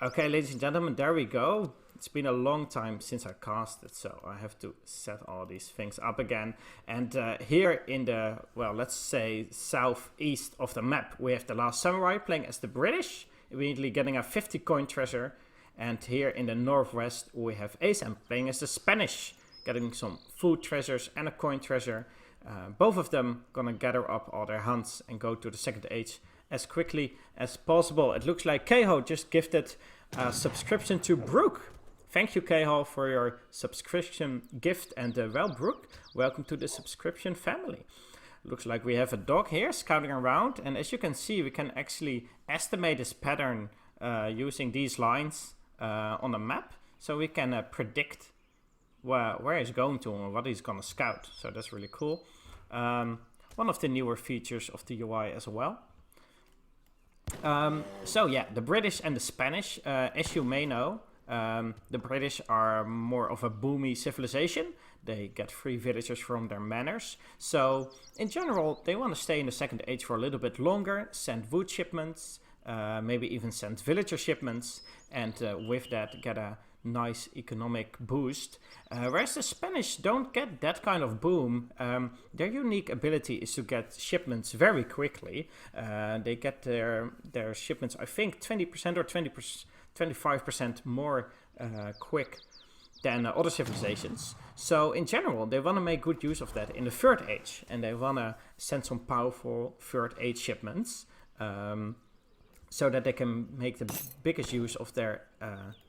Okay, ladies and gentlemen, there we go. It's been a long time since I casted, so I have to set all these things up again. And here in the, well, let's say southeast of the map, we have the Last Samurai playing as the British, immediately getting a 50 coin treasure. And here in the northwest, we have Aizamk playing as the Spanish, getting some food treasures and a coin treasure. Both of them gonna gather up all their hunts and go to the second age as quickly as possible. It looks like Keho just gifted a subscription to Brooke. Thank you, Keho, for your subscription gift. And well, Brooke, welcome to the subscription family. Looks like we have a dog here scouting around. And as you can see, we can actually estimate this pattern using these lines on the map. So we can predict where he's going to and what he's going to scout. So that's really cool. One of the newer features of the UI as well. So yeah, the British and the Spanish, as you may know, the British are more of a boomy civilization. They get free villagers from their manors. So in general, they want to stay in the second age for a little bit longer, send wood shipments, maybe even send villager shipments, and with that get a nice economic boost. Whereas the Spanish don't get that kind of boom. Their unique ability is to get shipments very quickly. They get their shipments, I think, 20% or 25% more quick than other civilizations. So in general, they want to make good use of that in the third age, and they want to send some powerful third age shipments so that they can make the biggest use of their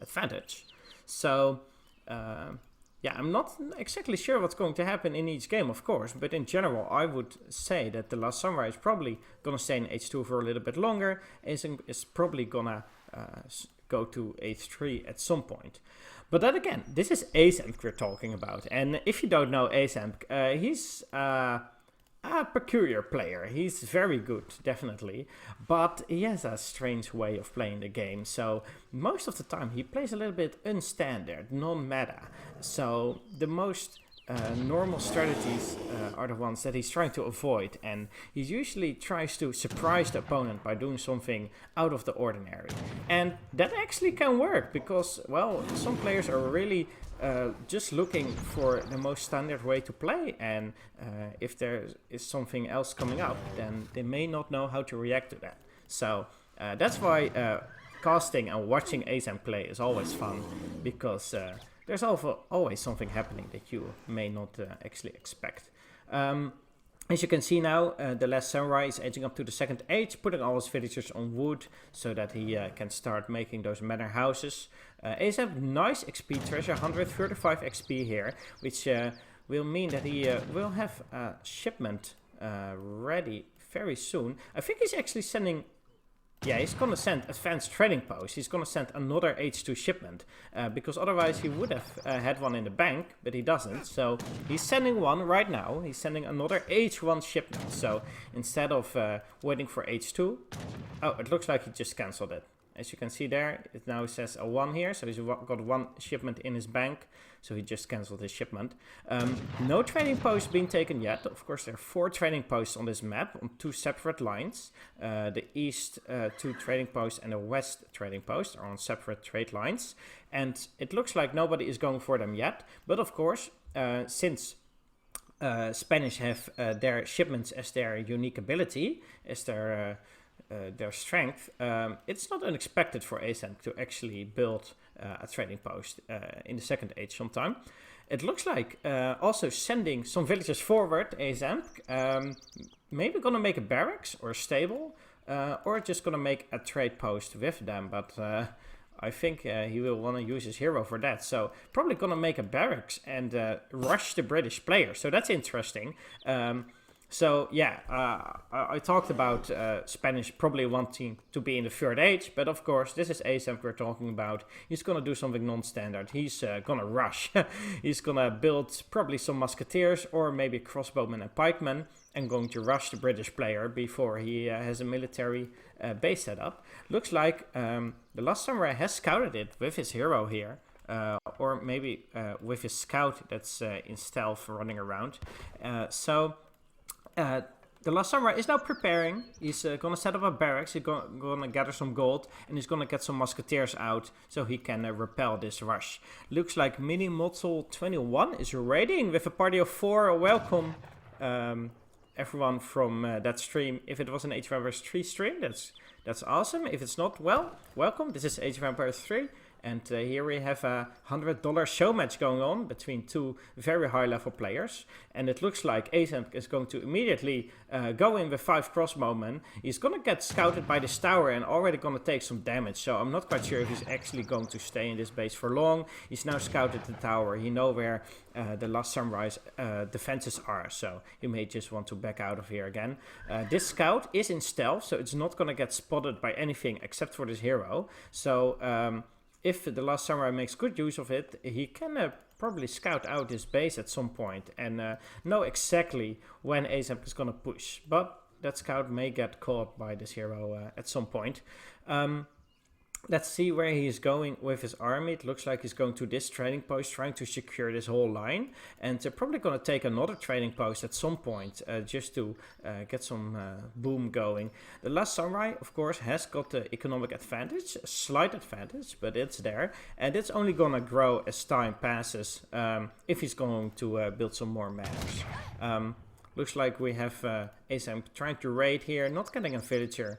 advantage. So, yeah, I'm not exactly sure what's going to happen in each game, of course, but in general, I would say that the Last Samurai is probably going to stay in H2 for a little bit longer. Aizamk is probably going to go to H3 at some point. But then again, this is Aizamk we're talking about, and if you don't know Aizamk, he's a peculiar player. He's very good, definitely, but he has a strange way of playing the game. So most of the time he plays a little bit unstandard, non-meta. So the most normal strategies are the ones that he's trying to avoid, and he usually tries to surprise the opponent by doing something out of the ordinary. And that actually can work because, well, some players are really just looking for the most standard way to play, and if there is something else coming up, then they may not know how to react to that. So that's why casting and watching Aizamk play is always fun, because there's always something happening that you may not actually expect. As you can see now, the Last Samurai is edging up to the second age, putting all his villagers on wood so that he can start making those manor houses. Aizamk, nice XP treasure, 135 XP here, which will mean that he will have a shipment ready very soon. I think he's actually sending... Yeah, he's going to send advanced trading posts. He's going to send another H2 shipment, because otherwise he would have had one in the bank, but he doesn't. So he's sending one right now. He's sending another H1 shipment. So instead of waiting for H2, oh, it looks like he just cancelled it. As you can see there, it now says a 1 here, so he's got one shipment in his bank, so he just cancelled his shipment. No trading posts being taken yet. Of course, there are 4 trading posts on this map on 2 separate lines. The east 2 trading posts and the west trading post are on separate trade lines. And it looks like nobody is going for them yet. But of course, since Spanish have their shipments as their unique ability, as their strength, it's not unexpected for Aizamk to actually build a trading post in the second age sometime. It looks like also sending some villagers forward, Aizamk, maybe gonna make a barracks or a stable, or just gonna make a trade post with them, but I think he will want to use his hero for that. So probably gonna make a barracks and rush the British player, so that's interesting. So yeah, I talked about Spanish probably wanting to be in the third age, but of course this is Aizamk we're talking about. He's gonna do something non-standard. He's gonna rush. He's gonna build probably some musketeers or maybe crossbowmen and pikemen, and going to rush the British player before he has a military base set up. Looks like the Last Samurai has scouted it with his hero here. Or maybe with his scout that's in stealth running around. So The last samurai is now preparing. He's gonna set up a barracks. He's gonna gather some gold, and he's gonna get some musketeers out so he can repel this rush. Looks like Mini Motul 21 is raiding with a party of 4. Welcome, everyone from that stream. If it was an Age of Empires 3 stream, that's awesome. If it's not, well, welcome. This is Age of Empires 3. And here we have a $100 show match going on between 2 very high level players. And it looks like Aizamk is going to immediately go in with 5 crossbowmen. He's going to get scouted by this tower and already going to take some damage. So I'm not quite sure if he's actually going to stay in this base for long. He's now scouted the tower. He knows where the last samurai's defenses are. So he may just want to back out of here again. This scout is in stealth, so it's not going to get spotted by anything except for this hero. So if the last samurai makes good use of it, he can probably scout out this base at some point and know exactly when Aizamk is going to push. But that scout may get caught by this hero at some point. Let's see where he is going with his army. It looks like he's going to this trading post, trying to secure this whole line. And they're probably going to take another trading post at some point, just to get some boom going. The last samurai, of course, has got the economic advantage, a slight advantage, but it's there. And it's only going to grow as time passes, if he's going to build some more manors. Looks like we have Aizamk trying to raid here, not getting a villager.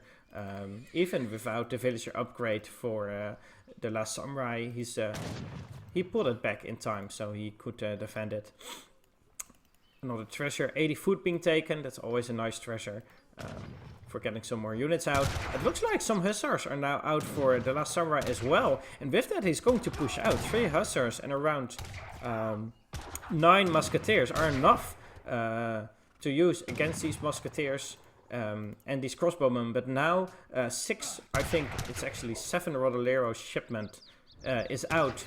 Even without the villager upgrade for the last samurai, he pulled it back in time, so he could defend it. Another treasure, 80 food being taken. That's always a nice treasure for getting some more units out. It looks like some hussars are now out for the last samurai as well, and with that he's going to push out 3 hussars and around 9 musketeers are enough to use against these musketeers. And these crossbowmen, but now 6, I think it's actually 7 Rodolero shipment is out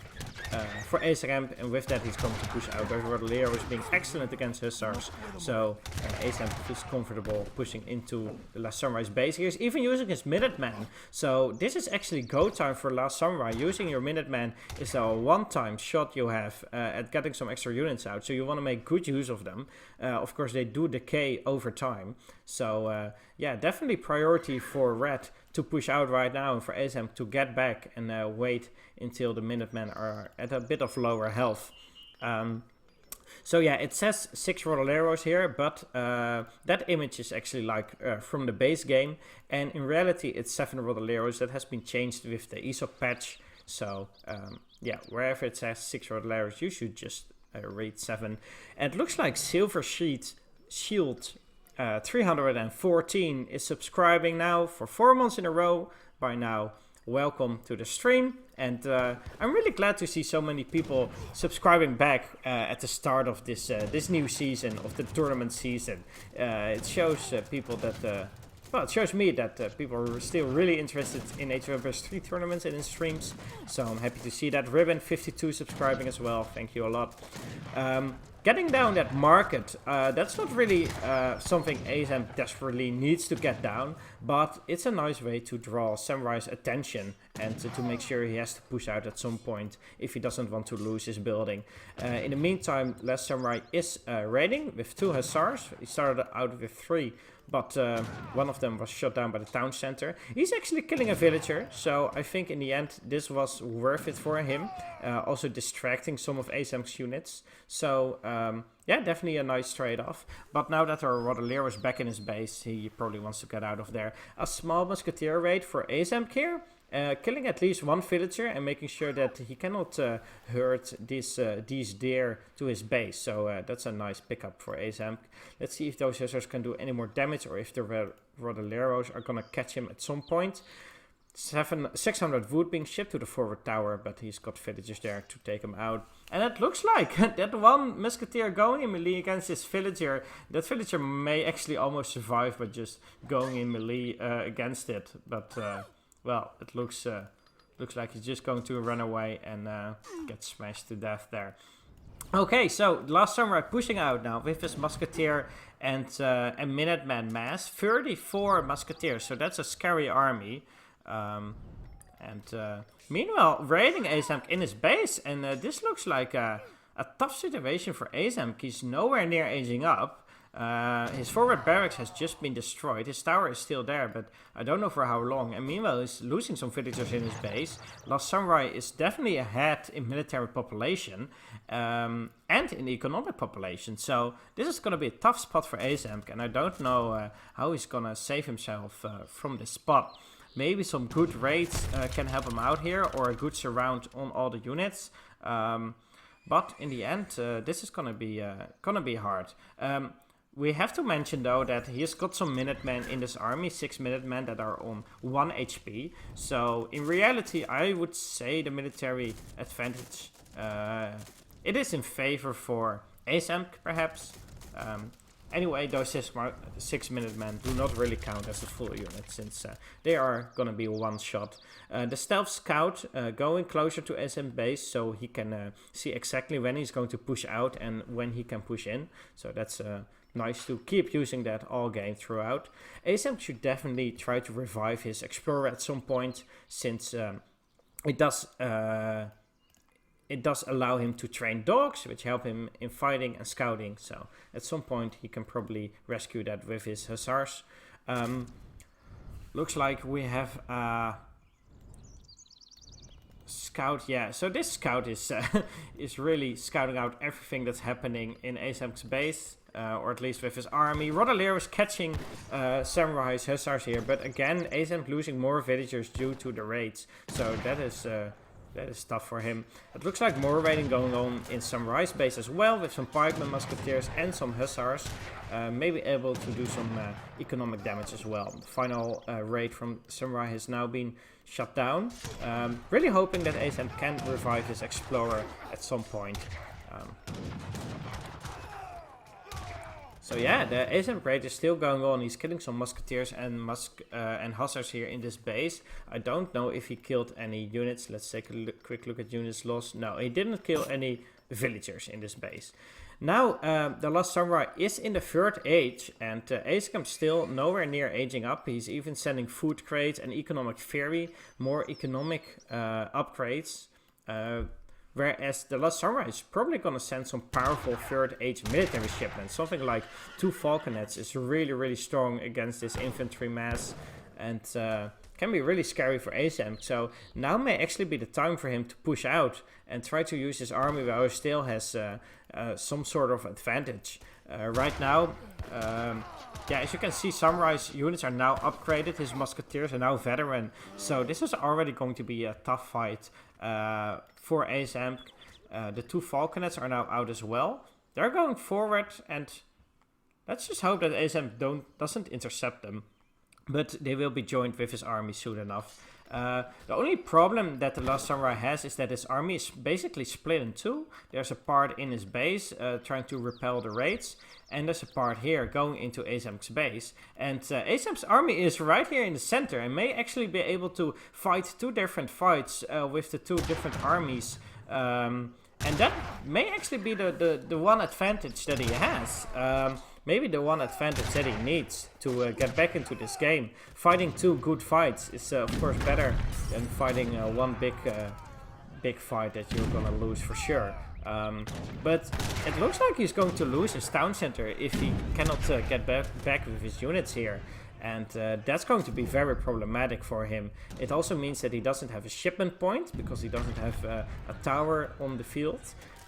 for Aizamk, and with that he's going to push out. Those Rodoleros being excellent against hussars, so Aizamk is comfortable pushing into the last samurai's base. He's even using his Minuteman, so this is actually go time for last samurai. Using your Minuteman is a one-time shot you have at getting some extra units out, so you want to make good use of them. Of course they do decay over time, so yeah, definitely priority for Red to push out right now and for Aizamk to get back and wait until the Minutemen are at a bit of lower health. So yeah, it says 6 Rodoleros here, but that image is actually like from the base game, and in reality it's 7 Rodoleros. That has been changed with the ESOC patch. So yeah, wherever it says 6 Rodoleros, you should just read 7. And it looks like Silver Shield 314 is subscribing now for 4 months in a row. By now, welcome to the stream, and I'm really glad to see so many people subscribing back at the start of this this new season of the tournament season. It shows people that well, it shows me that people are still really interested in Age of Empires 3 tournaments and in streams, so I'm happy to see that. Ribbon52 subscribing as well, thank you a lot. Getting down that market, that's not really something Aizamk desperately needs to get down, but it's a nice way to draw Samurai's attention and to make sure he has to push out at some point if he doesn't want to lose his building. In the meantime, Last Samurai is raiding with 2 hussars. He started out with 3, but one of them was shot down by the town center. He's actually killing a villager, so I think in the end this was worth it for him. Also distracting some of Aizamk's units. So yeah, definitely a nice trade-off. But now that our Rodolero is back in his base, he probably wants to get out of there. A small musketeer raid for Aizamk here. Killing at least 1 villager and making sure that he cannot hurt these deer to his base. So that's a nice pickup for Aizamk. Let's see if those hussars can do any more damage or if the Rodoleros are gonna catch him at some point. 600 wood being shipped to the forward tower, but he's got villagers there to take him out. And it looks like that 1 musketeer going in melee against this villager, that villager may actually almost survive by just going in melee against it. But well, it looks like he's just going to run away and get smashed to death there. Okay, so Last Samurai pushing out now with his musketeer and Minuteman mass. 34 musketeers, so that's a scary army. Meanwhile, raiding Aizamk in his base, and this looks like a tough situation for Aizamk. He's nowhere near aging up. His forward barracks has just been destroyed. His tower is still there, but I don't know for how long. And meanwhile, he's losing some villagers in his base. Last Samurai is definitely ahead in military population and in economic population. So this is going to be a tough spot for Aizamk, and I don't know how he's going to save himself from this spot. Maybe some good raids can help him out here, or a good surround on all the units. But in the end, this is gonna be hard. We have to mention though that he's got some Minutemen in this army, 6 Minutemen that are on 1 HP. So in reality, I would say the military advantage, it is in favor for Aizamk perhaps. Anyway, those 6 Minutemen do not really count as a full unit, since they are gonna be one shot. The Stealth Scout going closer to Aizamk base, so he can see exactly when he's going to push out and when he can push in. So that's nice to keep using that all game throughout. Aizamk should definitely try to revive his Explorer at some point, since it does allow him to train dogs, which help him in fighting and scouting. So at some point he can probably rescue that with his hussars. Looks like we have a scout. Yeah, so this scout is is really scouting out everything that's happening in Aizamk's base, or at least with his army. Rodaleer is catching Samurai's hussars here, but again, Aizamk losing more villagers due to the raids. So that is tough for him. It looks like more raiding going on in Samurai's base as well, with some pikemen, musketeers and some hussars. Maybe able to do some economic damage as well. The final raid from Samurai has now been shut down. Really hoping that Aizamk can revive his Explorer at some point. So yeah, the Aizamk raid is still going on. He's killing some musketeers and hussars here in this base. I don't know if he killed any units. Let's take a quick look at units lost. No, he didn't kill any villagers in this base. Now, the Last Samurai is in the 3rd age, and Aizamk still nowhere near aging up. He's even sending food crates and economic ferry, more economic upgrades. Whereas the Last Samurai is probably going to send some powerful 3rd age military shipments. Something like 2 falconets is really, really strong against this infantry mass, and can be really scary for Aizamk. So now may actually be the time for him to push out and try to use his army while he still has some sort of advantage. Right now, yeah, as you can see, Samurai's units are now upgraded. His musketeers are now veteran. So this is already going to be a tough fight for Aizamk. The 2 falconets are now out as well. They're going forward, and let's just hope that Aizamk doesn't intercept them. But they will be joined with his army soon enough. The only problem that the Last Samurai has is that his army is basically split in 2. There's a part in his base trying to repel the raids, and there's a part here going into Aizamk's base. And Aizamk's army is right here in the center and may actually be able to fight 2 different fights with the 2 different armies. And that may actually be the one advantage that he has. Maybe the one advantage that he needs to get back into this game. Fighting 2 good fights is of course better than fighting one big fight that you're gonna lose for sure. But it looks like he's going to lose his town center if he cannot get back with his units here. And that's going to be very problematic for him. It also means that he doesn't have a shipment point, because he doesn't have a tower on the field.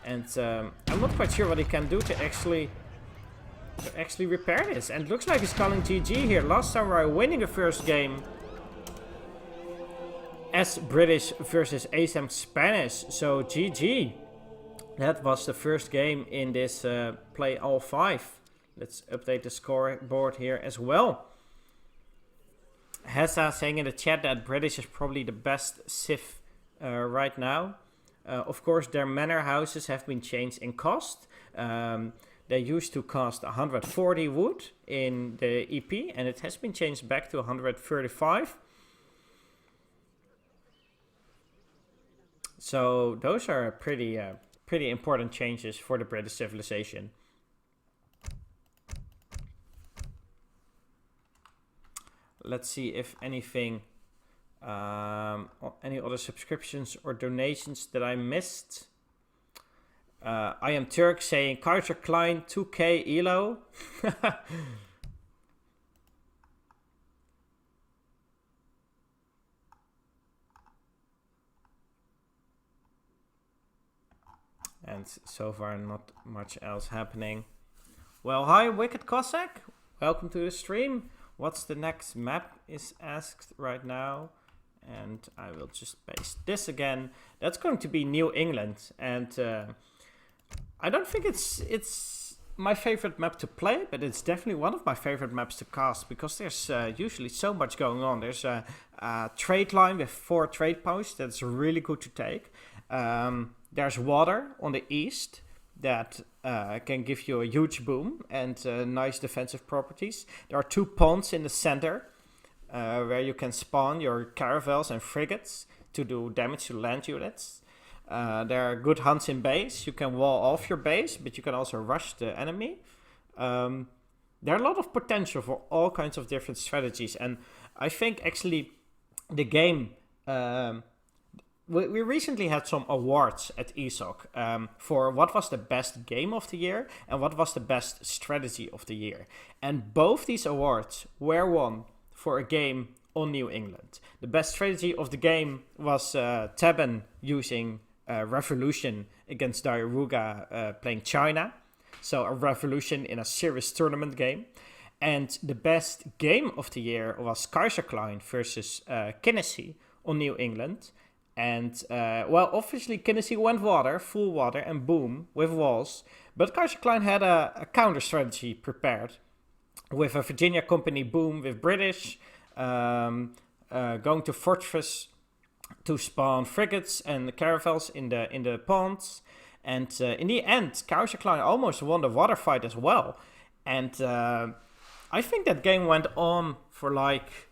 And I'm not quite sure what he can do to actually repair this. And it looks like he's calling GG here. Last Samurai winning the first game as British versus Aizamk Spanish. So GG. That was the first game in this play all 5. Let's update the scoreboard here as well. Hessa saying in the chat that British is probably the best civ right now. Of course, their manor houses have been changed in cost. They used to cost 140 wood in the EP, and it has been changed back to 135. So those are pretty important changes for the British civilization. Let's see if anything, any other subscriptions or donations that I missed. I am Turk saying Kaiser Klein 2K Elo. And so far not much else happening. Well, hi Wicked Cossack. Welcome to the stream. What's the next map is asked right now. And I will just paste this again. That's going to be New England. And I don't think it's my favorite map to play, but it's definitely one of my favorite maps to cast because there's usually so much going on. There's a trade line with 4 trade posts that's really good to take. There's water on the east that can give you a huge boom and nice defensive properties. There are 2 ponds in the center where you can spawn your caravels and frigates to do damage to land units. There are good hunts in base. You can wall off your base, but you can also rush the enemy. There are a lot of potential for all kinds of different strategies. And I think actually the game... We recently had some awards at ESOC for what was the best game of the year and what was the best strategy of the year. And both these awards were won for a game on New England. The best strategy of the game was Taban using Revolution against Diaruga playing China. So a Revolution in a serious tournament game. And the best game of the year was Kaiser Klein versus Kinnessy on New England. And, well, obviously Kinnessy went water, full water, and boom, with walls. But Kaiser Klein had a counter strategy prepared with a Virginia Company boom with British, going to fortress to spawn frigates and caravels in the ponds. And in the end, Kaiser Klein almost won the water fight as well. And I think that game went on for like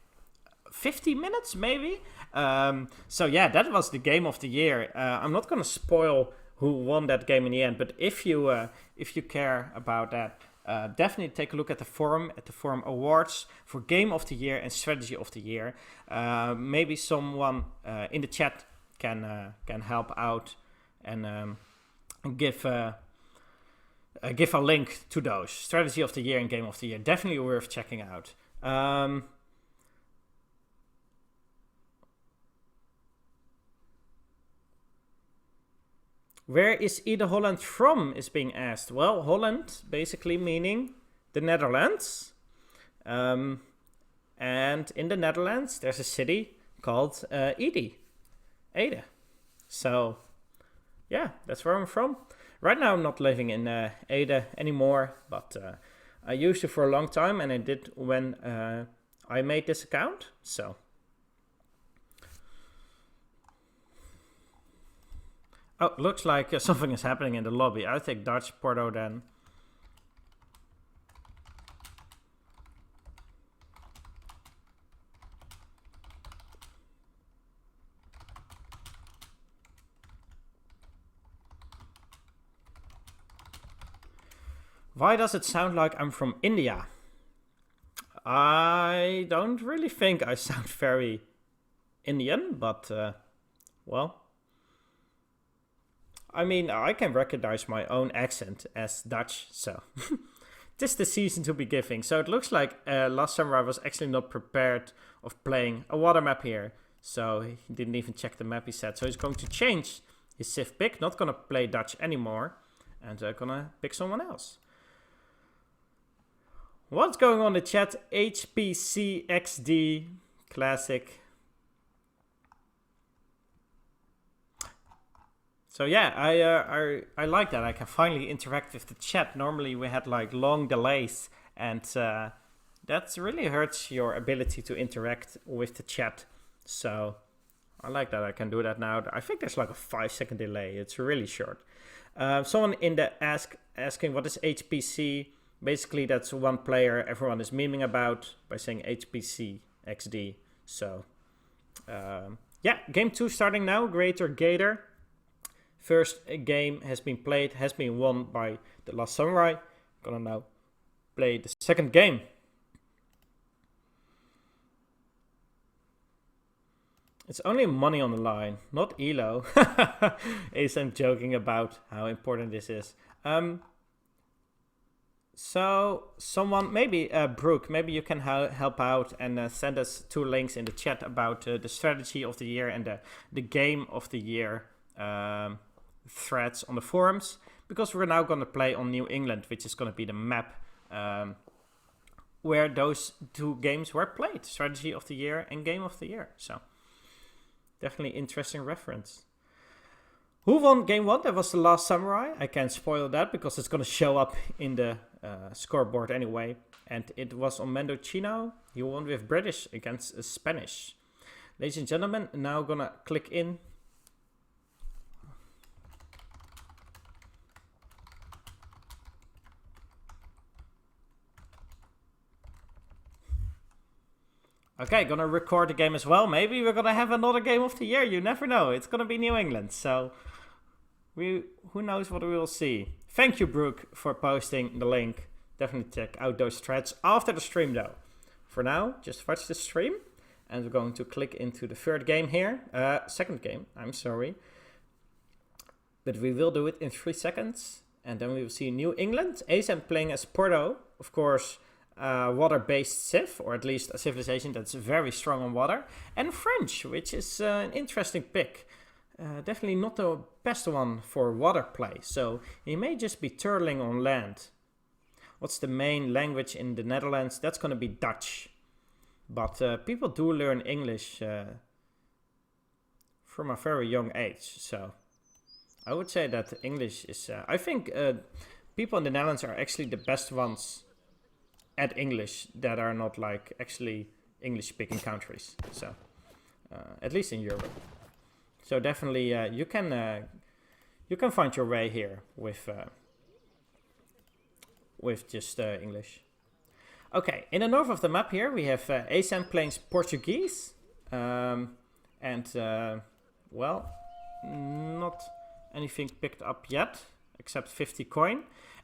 50 minutes, maybe. So yeah, that was the game of the year. I'm not gonna spoil who won that game in the end, but if you care about that, definitely take a look at the forum awards for game of the year and strategy of the year. Maybe someone in the chat can help out and give a link to those strategy of the year and game of the year. Definitely worth checking out. Where is edeholland from is being asked. Well, Holland basically meaning the Netherlands. And in the Netherlands, there's a city called Ede. So, yeah, that's where I'm from. Right now, I'm not living in Ede anymore, but I used it for a long time, and I did when I made this account. So. Oh, looks like something is happening in the lobby. I take Dutch Porto then. Why does it sound like I'm from India? I don't really think I sound very Indian, but, well... I mean, I can recognize my own accent as Dutch, so... Tis the season to be giving. So it looks like Last Samurai was actually not prepared of playing a water map here. So he didn't even check the map he said. So he's going to change his Civ pick. Not going to play Dutch anymore. And going to pick someone else. What's going on in the chat? HPCXD Classic. So yeah, I like that. I can finally interact with the chat. Normally we had like long delays, and that really hurts your ability to interact with the chat. So I like that I can do that now. I think there's like a 5-second delay. It's really short. Someone in the asking what is HPC. Basically, that's one player everyone is memeing about by saying HPC XD. So yeah, game 2 starting now. Greater Gator. First game has been played, has been won by the Last Samurai. Gonna now play the second game. It's only money on the line, not elo. Aizamk joking about how important this is. So someone, maybe Brooke, maybe you can help out and send us 2 links in the chat about the strategy of the year and the game of the year threads on the forums, because we're now going to play on New England, which is going to be the map where those 2 games were played, strategy of the year and game of the year. So definitely interesting reference. Who won game 1? That was The Last Samurai. I can't spoil that because it's going to show up in the scoreboard anyway. And it was on Mendocino. He won with British against Spanish. Ladies and gentlemen, now going to click in. Okay, gonna record the game as well. Maybe we're gonna have another game of the year. You never know. It's gonna be New England, so who knows what we will see. Thank you, Brooke, for posting the link. Definitely check out those threads after the stream, though. For now, just watch the stream, and we're going to click into the third game here. Second game. I'm sorry, but we will do it in 3 seconds, and then we will see New England. Aizamk playing as Porto, of course. Water-based civ, or at least a civilization that's very strong on water, and French, which is an interesting pick. Definitely not the best one for water play, so he may just be turtling on land. What's the main language in the Netherlands? That's going to be Dutch, but people do learn English from a very young age, so I would say that English is... I think people in the Netherlands are actually the best ones at English that are not like actually English-speaking countries. So at least in Europe. So definitely you can find your way here with just English. Okay, in the north of the map here we have Aizamk playing Portuguese, and well, not anything picked up yet except 50 coin.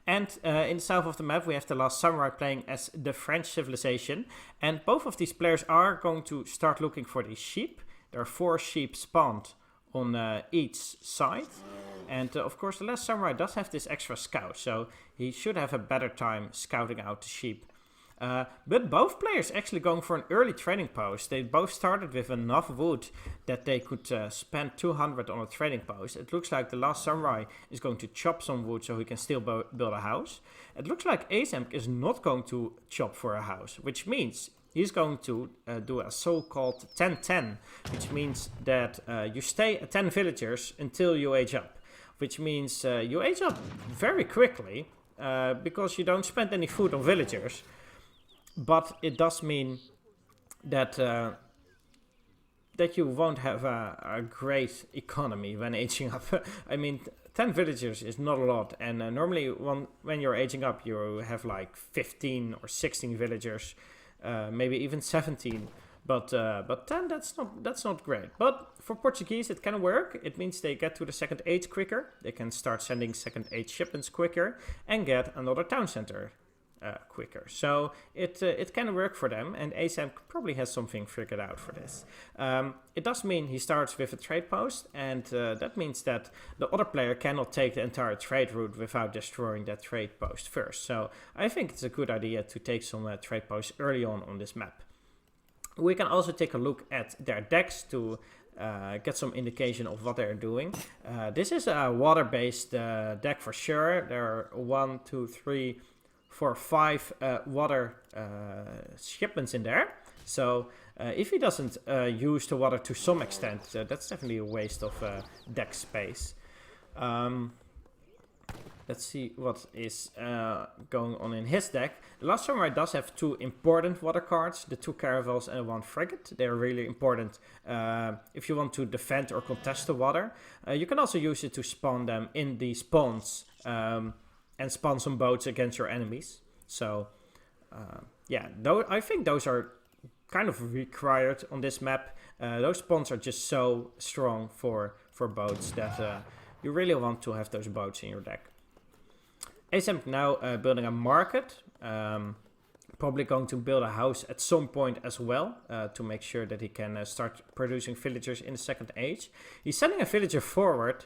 And in the south of the map, we have The Last Samurai playing as the French civilization. And both of these players are going to start looking for these sheep. There are 4 sheep spawned on each side. And of course, The Last Samurai does have this extra scout. So he should have a better time scouting out the sheep. But both players actually going for an early trading post. They both started with enough wood that they could spend 200 on a trading post. It looks like The Last Samurai is going to chop some wood so he can still build a house. It looks like Aizamk is not going to chop for a house, which means he's going to do a so-called 10-10, which means that you stay at 10 villagers until you age up, which means you age up very quickly because you don't spend any food on villagers. But it does mean that that you won't have a great economy when aging up. I mean, 10 villagers is not a lot, and normally when you're aging up, you have like 15 or 16 villagers, maybe even 17. But 10, that's not great. But for Portuguese, it can work. It means they get to the second age quicker. They can start sending second age shipments quicker and get another town center quicker. So it can work for them, and Aizamk probably has something figured out for this. It does mean he starts with a trade post, and that means that the other player cannot take the entire trade route without destroying that trade post first. So I think it's a good idea to take some trade posts early on this map. We can also take a look at their decks to get some indication of what they're doing. This is a water-based deck for sure. There are 1, 2, 3, 4, 5 water shipments in there. So if he doesn't use the water to some extent, that's definitely a waste of deck space. Let's see what is going on in his deck. The Last Samurai does have 2 important water cards, the 2 caravels and 1 frigate. They're really important if you want to defend or contest the water. You can also use it to spawn them in the spawns and spawn some boats against your enemies. So yeah, I think those are kind of required on this map. Those spawns are just so strong for boats that you really want to have those boats in your deck. Aizamk now building a market, Probably going to build a house at some point as well to make sure that he can start producing villagers in the second age. He's sending a villager forward,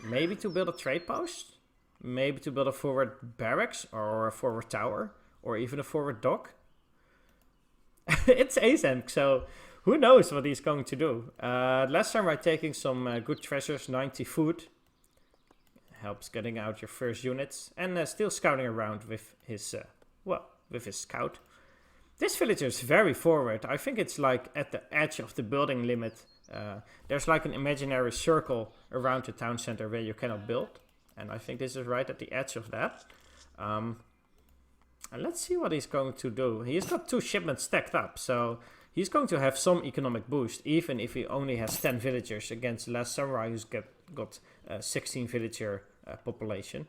maybe to build a trade post, maybe to build a forward barracks or a forward tower or even a forward dock. It's Aizamk, so who knows what he's going to do. Last Samurai taking some good treasures, 90 food. Helps getting out your first units. And still scouting around with his, with his scout. This villager is very forward. I think it's like at the edge of the building limit. There's like an imaginary circle around the town center where you cannot build. And I think this is right at the edge of that. And let's see what he's going to do. He's got 2 shipments stacked up, so he's going to have some economic boost, even if he only has 10 villagers against Last Samurai, who's got 16 villager population.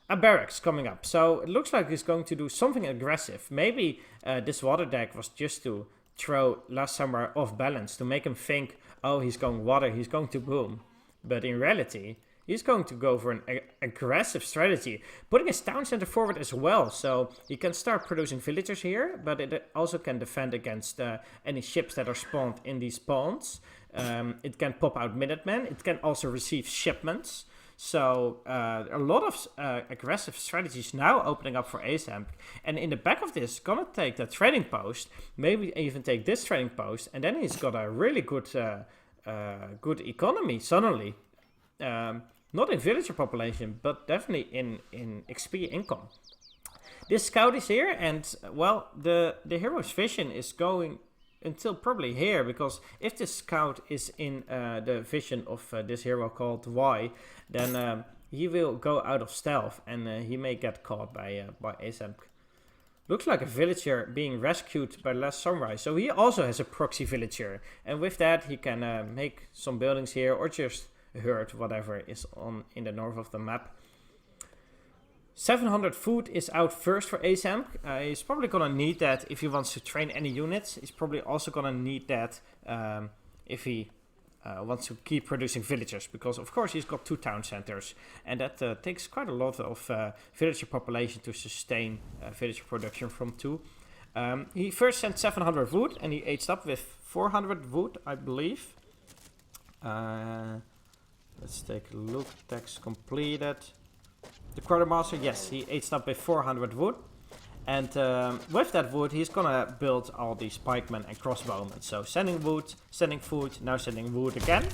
A barracks coming up, so it looks like he's going to do something aggressive. Maybe this water deck was just to throw Last Samurai off balance, to make him think, oh, he's going water, he's going to boom. But in reality, he's going to go for an aggressive strategy, putting his town center forward as well, so he can start producing villagers here, but it also can defend against any ships that are spawned in these ponds. It can pop out Minutemen, it can also receive shipments, so a lot of aggressive strategies now opening up for Aizamk, and in the back of this, gonna take the trading post, maybe even take this trading post, and then he's got a really good economy suddenly. Not in villager population, but definitely in XP income. This scout is here, and well, the hero's vision is going until probably here, because if this scout is in the vision of this hero called Y, then he will go out of stealth, and he may get caught by Aizamk. Looks like a villager being rescued by Last Samurai, so he also has a proxy villager, and with that he can make some buildings here, or just herd whatever is on in the north of the map. 700 food is out first for Aizamk. He's probably gonna need that if he wants to train any units. He's probably also gonna need that if he wants to keep producing villagers, because of course he's got 2 town centers, and that takes quite a lot of villager population to sustain villager production from 2. He first sent 700 wood, and he aged up with 400 wood, I believe. Let's take a look. Text completed. The quartermaster, yes, he aged up with 400 wood. And with that wood, he's gonna build all these pikemen and crossbowmen. So sending wood, sending food, now sending wood again.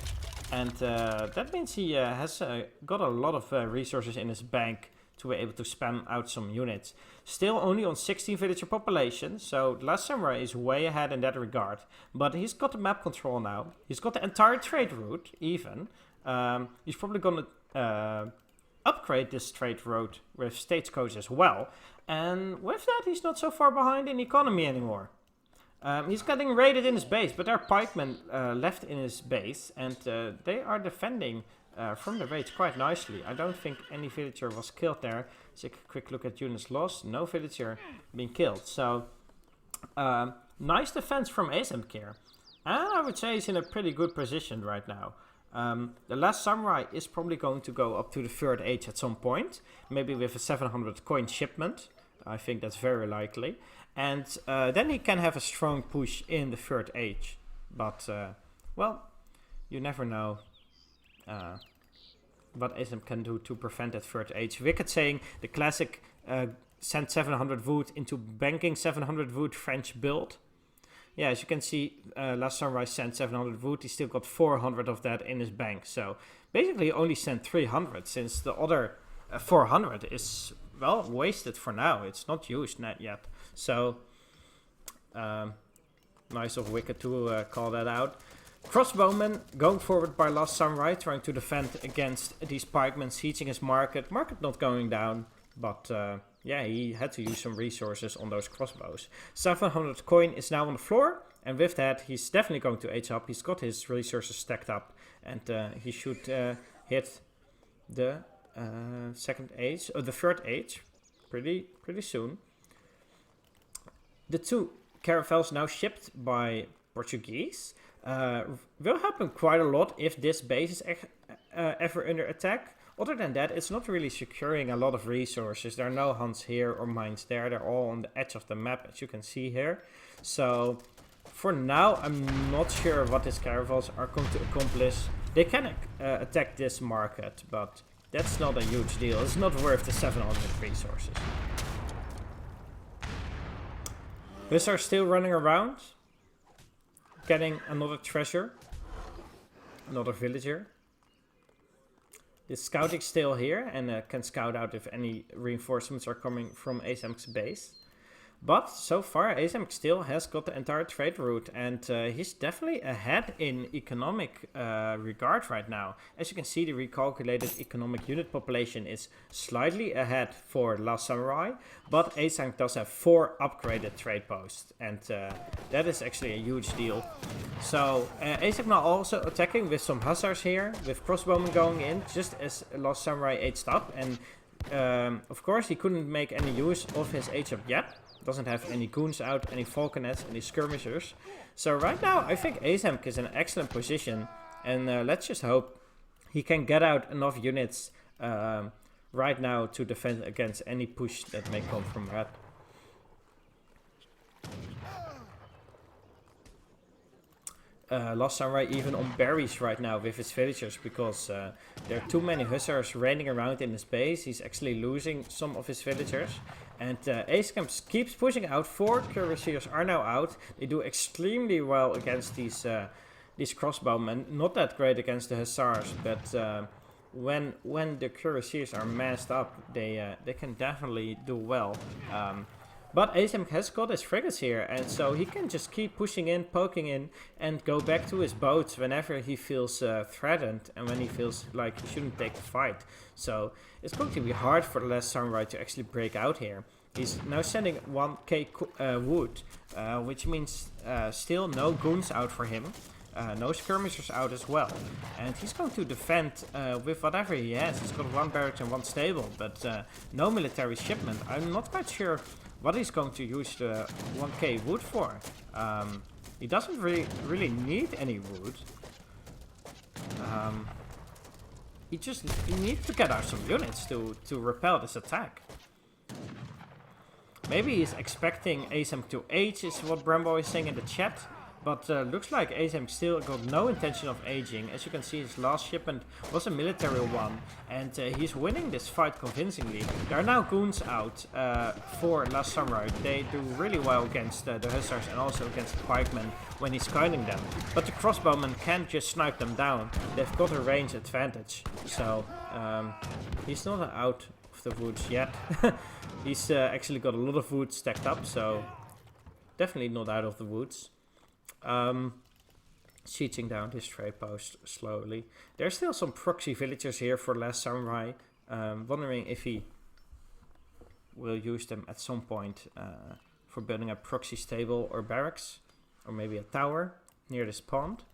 And that means he has got a lot of resources in his bank to be able to spam out some units. Still only on 16 villager population, so Last Samurai is way ahead in that regard. But he's got the map control now. He's got the entire trade route, even. He's probably gonna upgrade this trade route with stagecoach as well, and with that he's not so far behind in economy anymore. He's getting raided in his base, but there are pikemen left in his base, and they are defending from the raids quite nicely. I don't think any villager was killed there. Let's take a quick look at units lost. No villager being killed, so nice defense from Aizamk here, and I would say he's in a pretty good position right now. The Last Samurai is probably going to go up to the 3rd age at some point, maybe with a 700 coin shipment. I think that's very likely, and then he can have a strong push in the 3rd age, but well, you never know what Aizamk can do to prevent that 3rd age. Wicked saying the classic send 700 wood into banking 700 wood French build. Yeah, as you can see, Last Samurai sent 700 wood. He still got 400 of that in his bank. So basically he only sent 300, since the other 400 is, well, wasted for now. It's not used yet. So nice of Wicked to call that out. Crossbowmen going forward by Last Samurai, trying to defend against these pikemen sieging his market. Market not going down, but yeah, he had to use some resources on those crossbows. 700 coin is now on the floor, and with that he's definitely going to age up. He's got his resources stacked up, and he should hit the 2nd age, or the 3rd age, pretty soon. The 2 caravels now shipped by Portuguese will help him quite a lot if this base is ever under attack. Other than that, it's not really securing a lot of resources. There are no hunts here or mines there. They're all on the edge of the map, as you can see here. So for now, I'm not sure what these caravels are going to accomplish. They can attack this market, but that's not a huge deal. It's not worth the 700 resources. These are still running around, getting another treasure, another villager. The scouting still here and can scout out if any reinforcements are coming from Aizamk's base. But so far Aizamk still has got the entire trade route, and he's definitely ahead in economic regard right now. As you can see, the recalculated economic unit population is slightly ahead for Last Samurai, but Aizamk does have 4 upgraded trade posts, and that is actually a huge deal. So Aizamk now also attacking with some hussars here, with crossbowmen going in, just as Last Samurai aged up, and of course he couldn't make any use of his age up yet. Doesn't have any goons out, any falconets, any skirmishers. So right now I think Aizamk is in an excellent position, and let's just hope he can get out enough units right now to defend against any push that may come from red. Last Samurai even on berries right now with his villagers, because there are too many hussars raining around in his base. He's actually losing some of his villagers. And Aizamk keeps pushing out. 4 cuirassiers are now out. They do extremely well against these crossbowmen. Not that great against the hussars, but when the cuirassiers are massed up, they can definitely do well. But Aizamk has got his frigates here, and so he can just keep pushing in, poking in, and go back to his boats whenever he feels threatened and when he feels like he shouldn't take the fight. So it's going to be hard for the Last Samurai to actually break out here. He's now sending 1k wood, which means still no goons out for him. No skirmishers out as well. And he's going to defend with whatever he has. He's got 1 barracks and 1 stable, but no military shipment. I'm not quite sure what he's going to use the 1k wood for. He doesn't really need any wood. He needs to get out some units to repel this attack. Maybe he's expecting Aizamk to age, is what Brambo is saying in the chat. But looks like Aizamk still got no intention of aging. As you can see, his last shipment was a military one, and he's winning this fight convincingly. There are now goons out for Last Samurai. They do really well against the hussars and also against the pikemen when he's scouting them. But the crossbowmen can't just snipe them down. They've got a range advantage. So he's not out of the woods yet. He's actually got a lot of wood stacked up, so definitely not out of the woods. Sieging down this trade post slowly. There's still some proxy villagers here for Last Samurai. Wondering if he will use them at some point for building a proxy stable or barracks, or maybe a tower near this pond.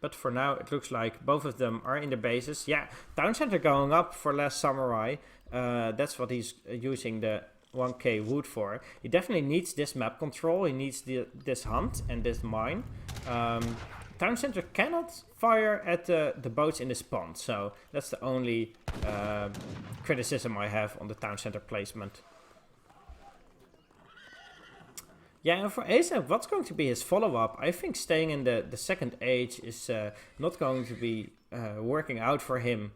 But for now it looks like both of them are in the bases. Yeah, town center going up for Last Samurai. That's what he's using the 1k wood for. He definitely needs this map control. He needs this hunt and this mine. Town center cannot fire at the boats in this pond, so that's the only criticism I have on the town center placement. Yeah, and for Aizamk, what's going to be his follow-up? I think staying in the second age is not going to be working out for him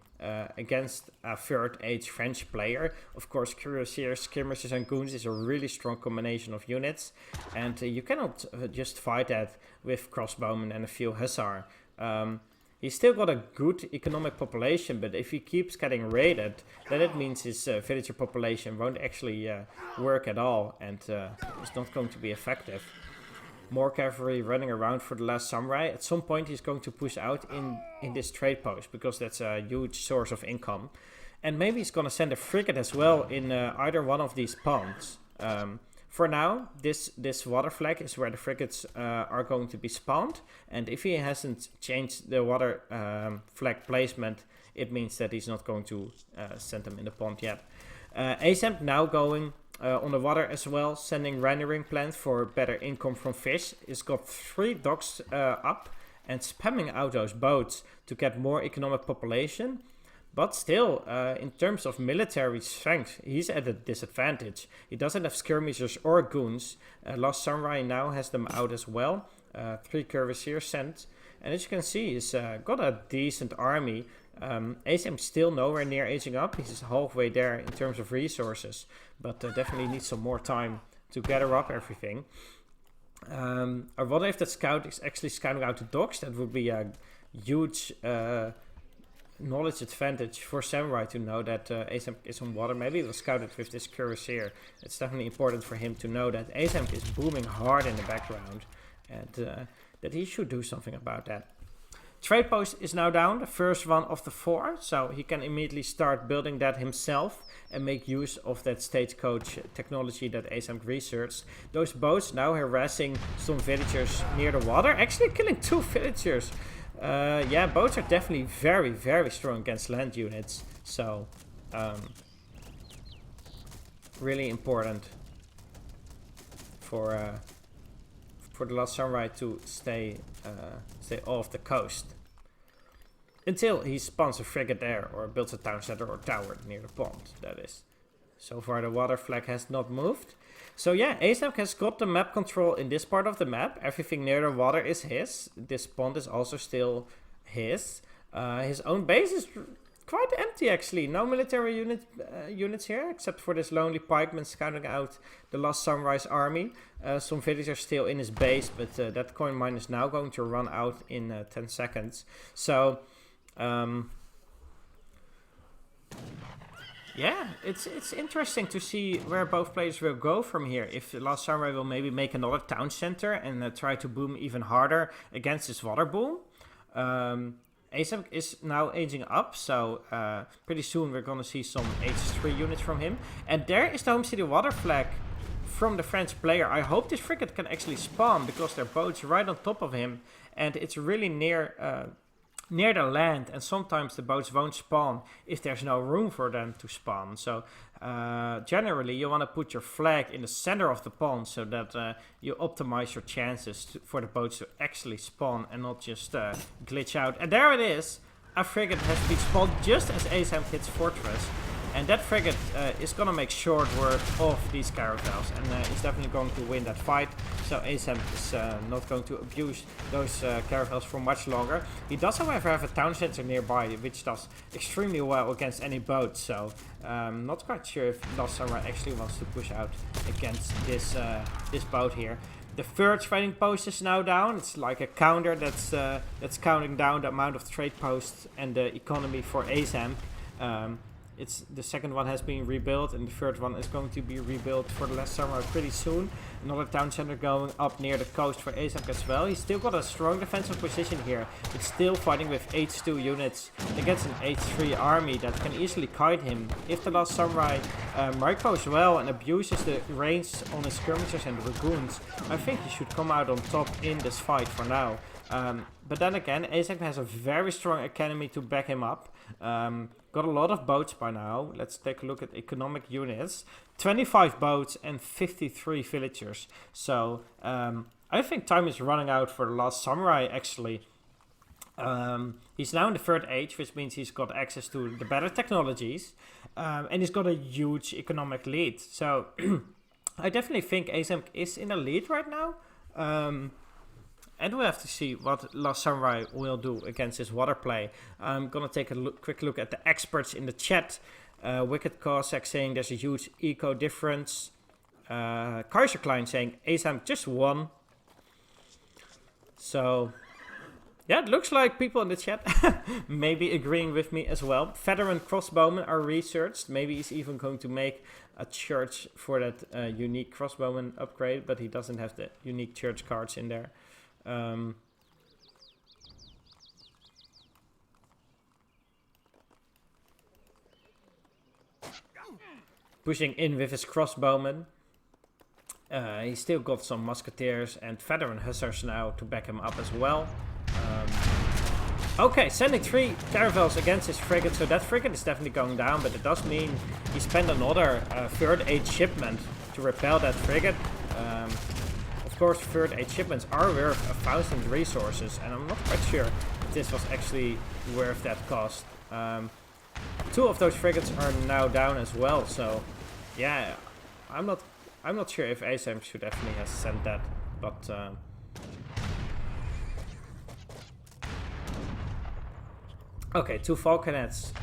against a third age French player. Of course, cuirassiers, skirmishers and goons is a really strong combination of units, and you cannot just fight that with crossbowmen and a few hussar. He's still got a good economic population, but if he keeps getting raided, then it means his villager population won't actually work at all, and it's not going to be effective. More cavalry running around for the Last Samurai. At some point he's going to push out in this trade post, because that's a huge source of income. And maybe he's going to send a frigate as well in either one of these ponds. For now, this water flag is where the frigates are going to be spawned. And if he hasn't changed the water flag placement, it means that he's not going to send them in the pond yet. Aizamk now going on the water as well, sending rendering plans for better income from fish. He's got 3 docks up and spamming out those boats to get more economic population. But still, in terms of military strength, he's at a disadvantage. He doesn't have skirmishers or goons. Last Samurai now has them out as well. 3 cuirassiers sent. And as you can see, he's got a decent army. Aizamk still nowhere near aging up. He's halfway there in terms of resources. But definitely needs some more time to gather up everything. Or what if that scout is actually scouting out the docks? That would be a huge knowledge advantage for Samurai to know that Aizamk is on water. Maybe he'll scout it with this cuirassier. It's definitely important for him to know that Aizamk is booming hard in the background. And that he should do something about that. Trade post is now down, the first one of the 4. So he can immediately start building that himself and make use of that stagecoach technology that Aizamk researched. Those boats now harassing some villagers near the water. Actually killing 2 villagers. Yeah, boats are definitely very, very strong against land units. So, really important for the Last Samurai to stay off the coast. Until he spawns a frigate there, or builds a town center or tower near the pond, that is. So far the water flag has not moved. So yeah, Aizamk has got the map control in this part of the map. Everything near the water is his. This pond is also still his. His own base is quite empty actually. No military units here, except for this lonely pikeman scouting out the Last Samurai's army. Some villagers still in his base, but that coin mine is now going to run out in 10 seconds. So, yeah, it's interesting to see where both players will go from here. If the Last Samurai will maybe make another town center and try to boom even harder against this water boom. Aizamk is now aging up, so pretty soon we're gonna see some H3 units from him. And there is the Home City water flag from the French player. I hope this frigate can actually spawn, because there are boats right on top of him, and it's really near the land, and sometimes the boats won't spawn if there's no room for them to spawn. So generally you want to put your flag in the center of the pond, so that you optimize your chances for the boats to actually spawn and not just glitch out. And there it is, a frigate has been spawned just as Aizamk hits fortress. And that frigate is going to make short work of these caravels, and is definitely going to win that fight. So Aizamk is not going to abuse those caravels for much longer. He does, however, have a town center nearby, which does extremely well against any boat. So not quite sure if Last Samurai actually wants to push out against this boat here. The third trading post is now down. It's like a counter that's counting down the amount of trade posts and the economy for Aizamk. The second one has been rebuilt, and the third one is going to be rebuilt for the Last Samurai pretty soon. Another town center going up near the coast for Aizamk as well. He's still got a strong defensive position here, but still fighting with H2 units against an H3 army that can easily kite him. If the Last Samurai micros well and abuses the range on his skirmishers and dragoons, I think he should come out on top in this fight for now. But then again, Aizamk has a very strong academy to back him up. Got a lot of boats by now. Let's take a look at economic units. 25 boats and 53 villagers. So I think time is running out for the Last Samurai actually. He's now in the 3rd age, which means he's got access to the better technologies. And he's got a huge economic lead. So I definitely think Aizamk is in a lead right now. And we'll have to see what Last Samurai will do against his water play. I'm going to take a quick look at the experts in the chat. Wicked Cossack saying there's a huge eco difference. Kaiser Klein saying Aizamk just won. So, yeah, it looks like people in the chat maybe agreeing with me as well. Veteran crossbowmen are researched. Maybe he's even going to make a church for that unique crossbowman upgrade, but he doesn't have the unique church cards in there. Pushing in with his crossbowmen. He's still got some musketeers and veteran hussars now to back him up as well. Okay, sending 3 caravels against his frigate, so that frigate is definitely going down, but it does mean he spent another 3rd age shipment to repel that frigate. Of course, 3rd age shipments are worth 1,000 resources, and I'm not quite sure if this was actually worth that cost. 2 of those frigates are now down as well. So, yeah, I'm not sure if Aizamk should definitely have sent that, but okay, 2 Falconets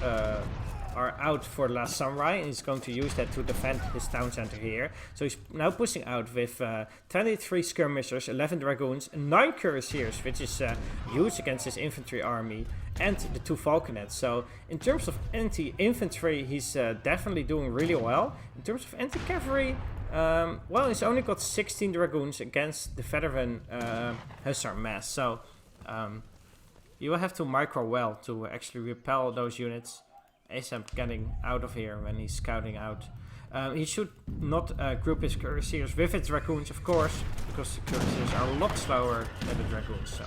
are out for Last Samurai, and he's going to use that to defend his town center here. So he's now pushing out with 23 skirmishers, 11 dragoons, 9 cuirassiers, which is huge against his infantry army, and the 2 Falconets. So in terms of anti-infantry, he's definitely doing really well. In terms of anti-cavalry, well, he's only got 16 dragoons against the veteran Hussar mass. So you will have to micro well to actually repel those units. Aizamk getting out of here when he's scouting out. He should not group his cuirassiers with his dragoons, of course, because the cuirassiers are a lot slower than the dragoons. So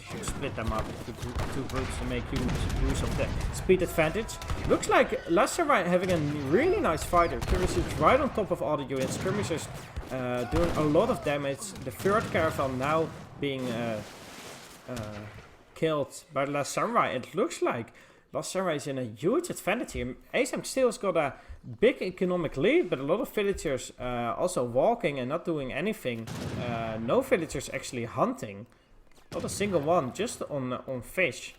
should split them up into 2 groups to make use of the speed advantage. Looks like Last Samurai having a really nice fighter. Cuirassiers right on top of all the units. Skirmishers doing a lot of damage. The 3rd caravan now being killed by the Last Samurai. It looks like Last Samurai is in a huge advantage here. Aizamk still has got a big economic lead, but a lot of villagers also walking and not doing anything. No villagers actually hunting. Not a single one, just on fish.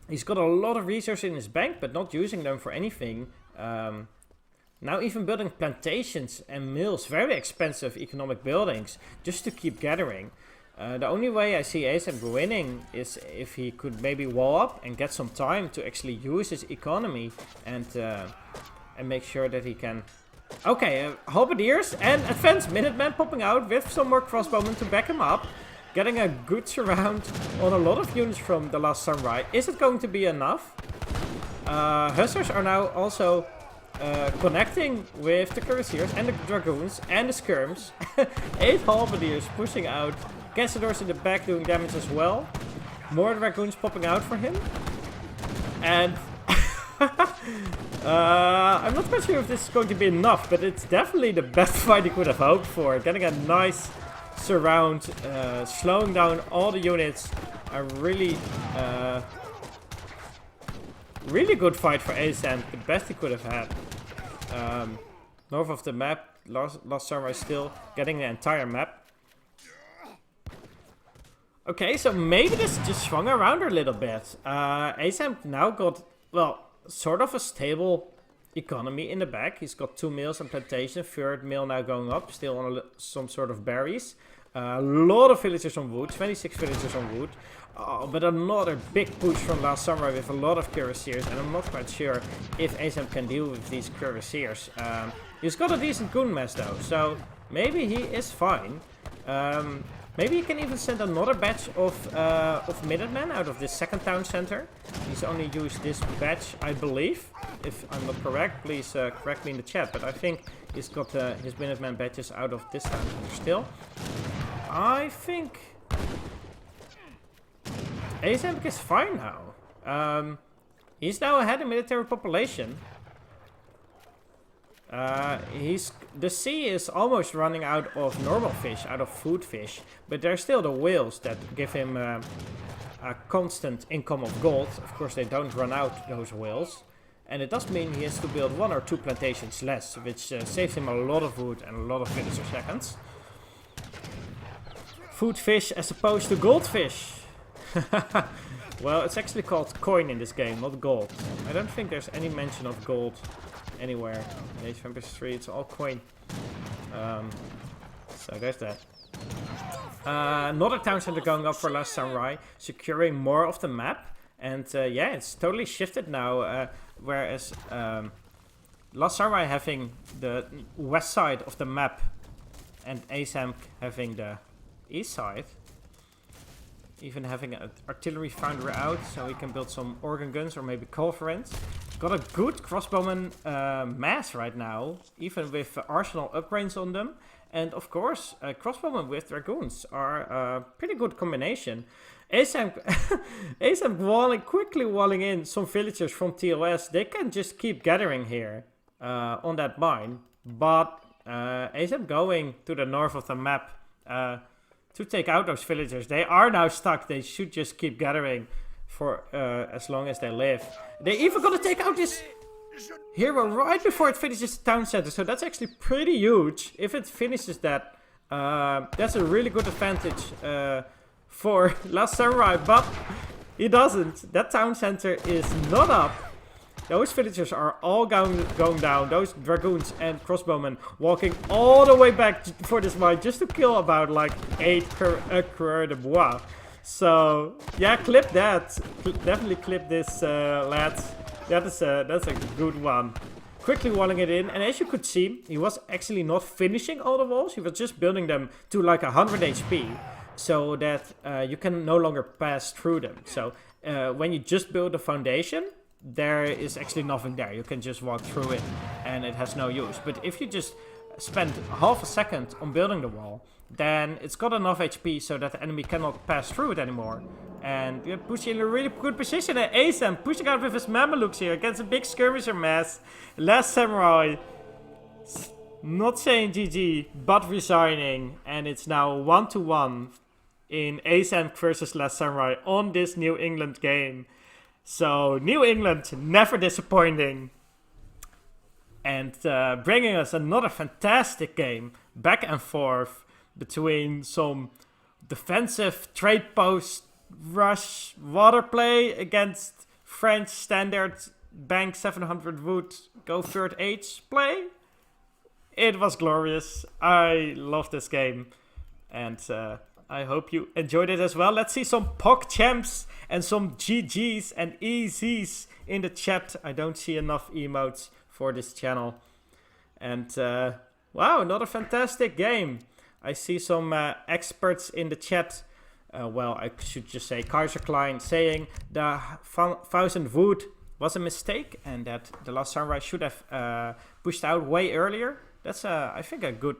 He's got a lot of resources in his bank, but not using them for anything. Now even building plantations and mills, very expensive economic buildings, just to keep gathering. The only way I see Aizamk winning is if he could maybe wall up and get some time to actually use his economy and make sure that he can... Okay, halberdiers and advanced Minutemen popping out with some more crossbowmen to back him up. Getting a good surround on a lot of units from the Last Samurai. Is it going to be enough? Hussars are now also connecting with the cuirassiers and the dragoons and the skirms. 8 halberdiers pushing out. Castadors in the back doing damage as well. More dragoons popping out for him. And I'm not quite sure if this is going to be enough, but it's definitely the best fight he could have hoped for. Getting a nice surround, slowing down all the units. A really good fight for Aizamk, the best he could have had. North of the map, Last Samurai still getting the entire map. Okay, so maybe this just swung around a little bit. Aizamk now got, well, sort of a stable economy in the back. He's got 2 mills and plantation, 3rd mill now going up, still on some sort of berries. A lot of villagers on wood, 26 villagers on wood. But another big push from Last Samurai with a lot of cuirassiers, and I'm not quite sure if Aizamk can deal with these cuirassiers. He's got a decent goon mass though, so maybe he is fine. Maybe he can even send another batch of Minutemen out of this 2nd town center. He's only used this batch, I believe. If I'm not correct, please correct me in the chat. But I think he's got his Minutemen batches out of this town center still. I think Aizamk is fine now. He's now ahead in military population. The sea is almost running out of normal fish, out of food fish, but there's still the whales that give him a constant income of gold. Of course, they don't run out, those whales, and it does mean he has to build 1 or 2 plantations less, which saves him a lot of wood and a lot of villager seconds. Food fish as opposed to goldfish. Well, it's actually called coin in this game, not gold. I don't think there's any mention of gold anywhere. In Age of Empires 3, it's all coin. So there's that. Another town center going up for Last Samurai, securing more of the map. And yeah, it's totally shifted now. Whereas Last Samurai having the west side of the map and Aizamk having the east side. Even having an artillery foundry out, so we can build some organ guns or maybe culverins. Got a good crossbowman mass right now, even with arsenal upgrades on them. And of course, crossbowmen with dragoons are a pretty good combination. Aizamk quickly walling in some villagers from TOS. They can just keep gathering here on that mine. But Aizamk going to the north of the map to take out those villagers. They are now stuck. They should just keep gathering for as long as they live. They're even gonna take out this hero right before it finishes the town center, so that's actually pretty huge. If it finishes that, that's a really good advantage for Last Samurai, but he doesn't. That town center is not up. Those villagers are all going down. Those dragoons and crossbowmen walking all the way back for this mine just to kill about like 8 coureurs de bois. So yeah, clip that. Definitely clip this, lads. That's a good one. Quickly walling it in, and as you could see, he was actually not finishing all the walls. He was just building them to like 100 HP, so that you can no longer pass through them. So when you just build the foundation, there is actually nothing there. You can just walk through it and it has no use. But if you just spend half a second on building the wall, then it's got enough HP so that the enemy cannot pass through it anymore. And it puts you in a really good position. And Aizamk pushing out with his Mamelukes here against a big skirmisher mass. Last Samurai not saying GG, but resigning. And it's now 1-1 in Aizamk versus Last Samurai on this New England game. So, New England, never disappointing. And bringing us another fantastic game, back and forth, between some defensive trade post rush water play against French standard bank 700 wood go third age play. It was glorious. I love this game. And I hope you enjoyed it as well. Let's see some POC champs and some GGs and EZs in the chat. I don't see enough emotes for this channel. And wow, another fantastic game. I see some experts in the chat. Well, I should just say Kaiser Klein saying the 1000 wood was a mistake and that the Last Samurai should have pushed out way earlier. That's I think a good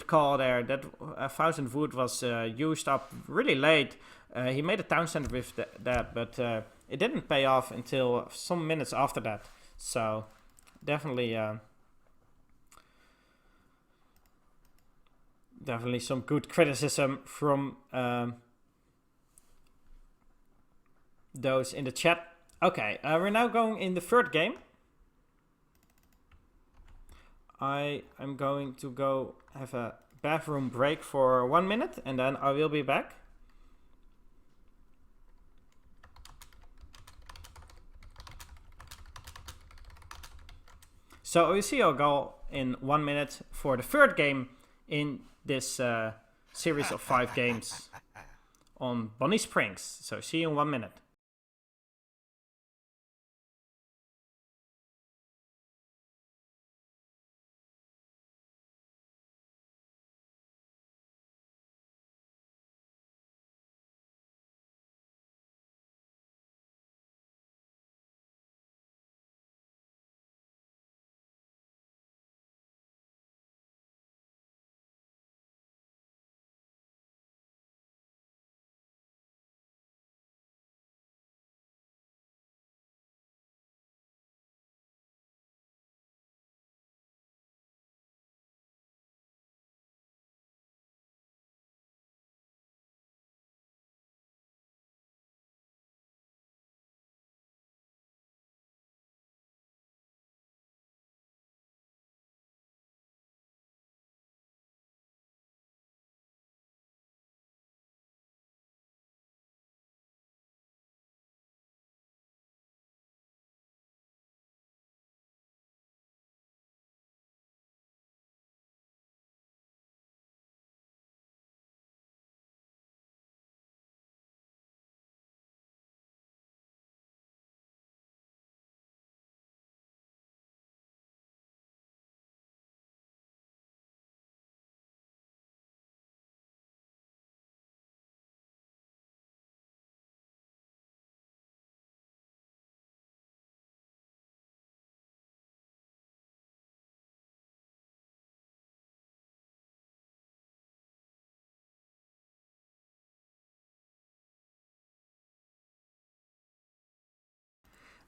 call there. That 1000 wood was used up really late. He made a town center with that, but it didn't pay off until some minutes after that. So definitely some good criticism from those in the chat. Okay, we're now going in the third game. I am going to go have a bathroom break for 1 minute and then I will be back. So we see our goal in 1 minute for the third game in this series of 5 games on Bonnie Springs. So see you in 1 minute.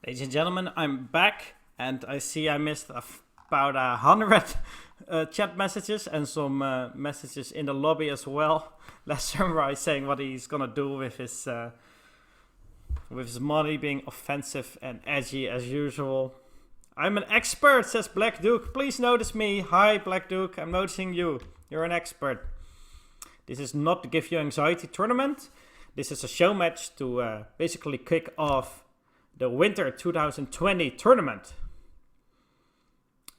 Ladies and gentlemen, I'm back and I see I missed about 100 chat messages and some messages in the lobby as well. Last Samurai saying what he's gonna do with his with his money being offensive and edgy as usual. I'm an expert, says Black Duke. Please notice me. Hi, Black Duke. I'm noticing you. You're an expert. This is not to give you anxiety tournament. This is a show match to basically kick off the Winter 2020 tournament.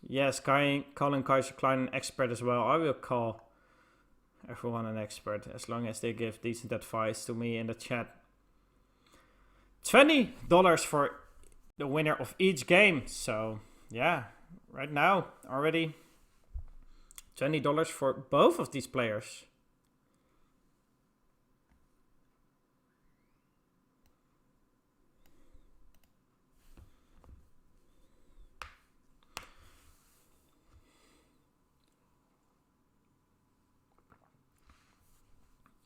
Yes, calling Kaiser Klein an expert as well. I will call everyone an expert as long as they give decent advice to me in the chat. $20 for the winner of each game. So, yeah, right now already $20 for both of these players.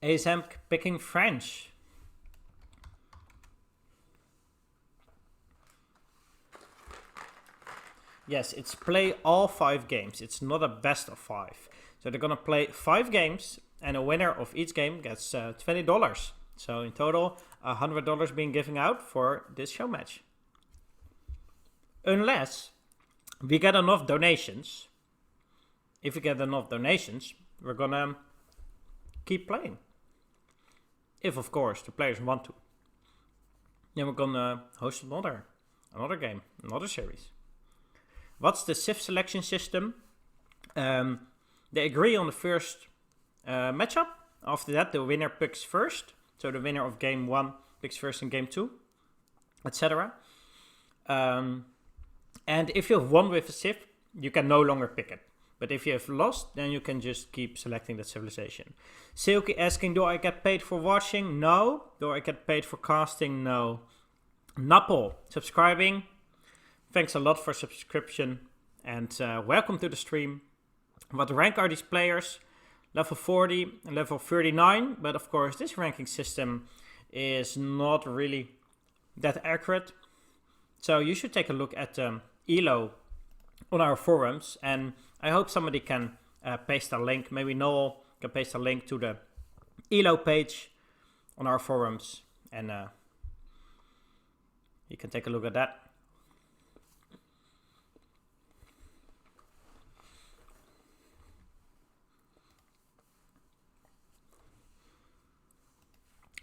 Aizamk picking French. Yes, it's play all 5 games. It's not a best of 5. So they're going to play 5 games, and a winner of each game gets $20. So in total, $100 being given out for this show match. Unless we get enough donations. If we get enough donations, we're going to keep playing. If, of course, the players want to. Then we're going to host another game, another series. What's the Civ selection system? They agree on the first matchup. After that, the winner picks first. So the winner of game 1 picks first in game 2, etc. And if you have won with a Civ, you can no longer pick it. But if you have lost, then you can just keep selecting that civilization. Silky asking, do I get paid for watching? No. Do I get paid for casting? No. Nappel, subscribing. Thanks a lot for subscription. And welcome to the stream. What rank are these players? Level 40 and level 39. But of course, this ranking system is not really that accurate. So you should take a look at ELO on our forums. And I hope somebody can paste a link. Maybe Noel can paste a link to the ELO page on our forums. And you can take a look at that.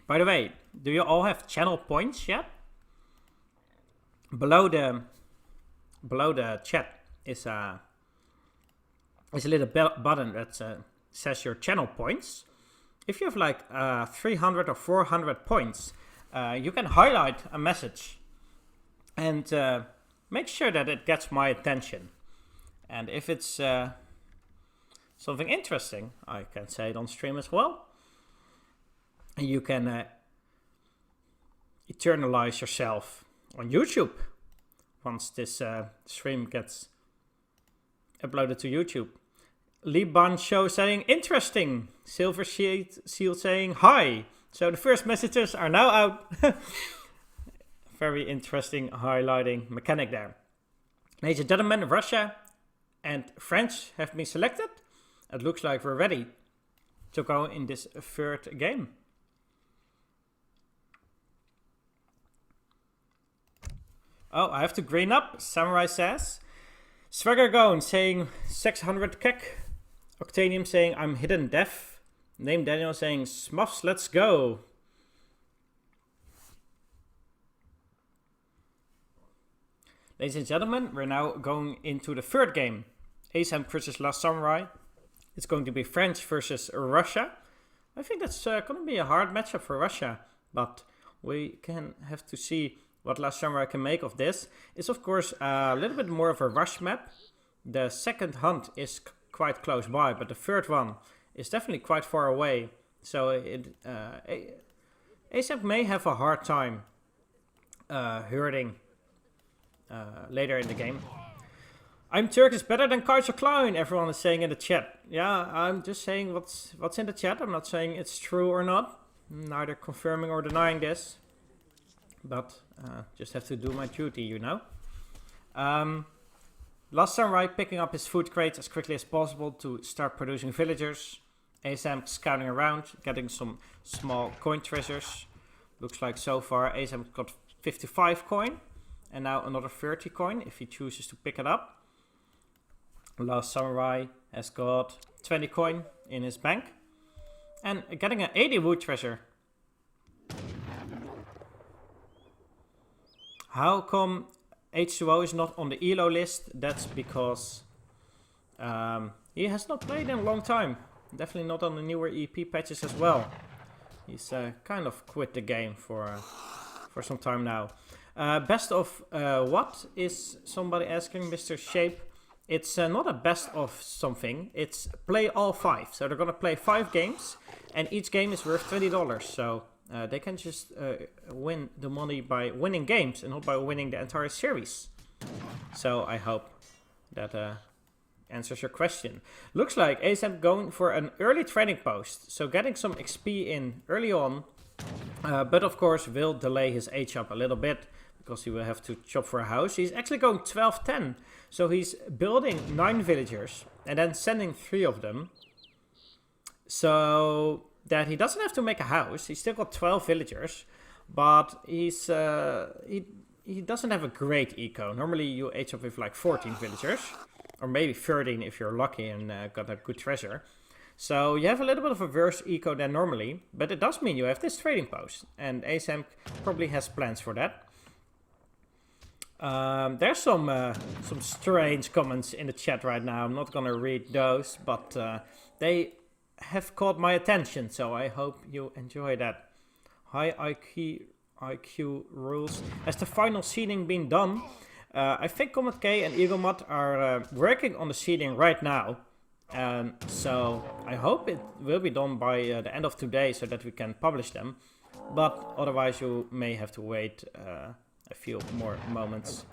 By the way, do you all have channel points yet? Below the chat is a little button that says your channel points. If you have like 300 or 400 points, you can highlight a message and make sure that it gets my attention. And if it's something interesting, I can say it on stream as well. And you can eternalize yourself on YouTube once this stream gets uploaded to YouTube. Liban Show saying interesting. Silver Seal saying hi. So the first messages are now out. Very interesting highlighting mechanic there. Ladies and gentlemen, Russia and French have been selected. It looks like we're ready to go in this third game. Oh, I have to green up, Samurai says. Swaggergone saying 600 kek. Octanium saying I'm hidden deaf. Name Daniel saying Smuffs, let's go. Ladies and gentlemen, we're now going into the third game. Aizamk versus Last Samurai. It's going to be French versus Russia. I think that's going to be a hard matchup for Russia. But we can have to see what Last Samurai can make of this. It's of course a little bit more of a rush map. The second hunt is quite close by, but the third one is definitely quite far away. So Aizamk may have a hard time herding later in the game. I'm Turkish better than Kaiser Klein, everyone is saying in the chat. Yeah, I'm just saying what's in the chat. I'm not saying it's true or not. I'm neither confirming or denying this. But just have to do my duty, you know. Last Samurai picking up his food crates as quickly as possible to start producing villagers. Aizamk scouting around, getting some small coin treasures. Looks like so far Aizamk got 55 coin. And now another 30 coin if he chooses to pick it up. Last Samurai has got 20 coin in his bank. And getting an 80 wood treasure. How come H2O is not on the ELO list? That's because he has not played in a long time. Definitely not on the newer EP patches as well. He's kind of quit the game for some time now. Best of what is somebody asking, Mr. Shape? It's not a best of something. It's play all 5. So they're gonna play 5 games, and each game is worth $20. So they can just win the money by winning games and not by winning the entire series. So I hope that answers your question. Looks like Aizamk going for an early trading post. So getting some XP in early on. But of course will delay his age up a little bit because he will have to chop for a house. He's actually going 12-10. So he's building 9 villagers and then sending 3 of them. So that he doesn't have to make a house. He's still got 12 villagers. But he's he doesn't have a great eco. Normally you age up with like 14 villagers. Or maybe 13 if you're lucky and got a good treasure. So you have a little bit of a worse eco than normally. But it does mean you have this trading post. And Aizamk probably has plans for that. There's some strange comments in the chat right now. I'm not gonna read those, but they have caught my attention, so I hope you enjoy that. High IQ rules. Has the final seeding been done? I think Comet K and Eaglemut are working on the seeding right now. So I hope it will be done by the end of today so that we can publish them. But otherwise you may have to wait a few more moments.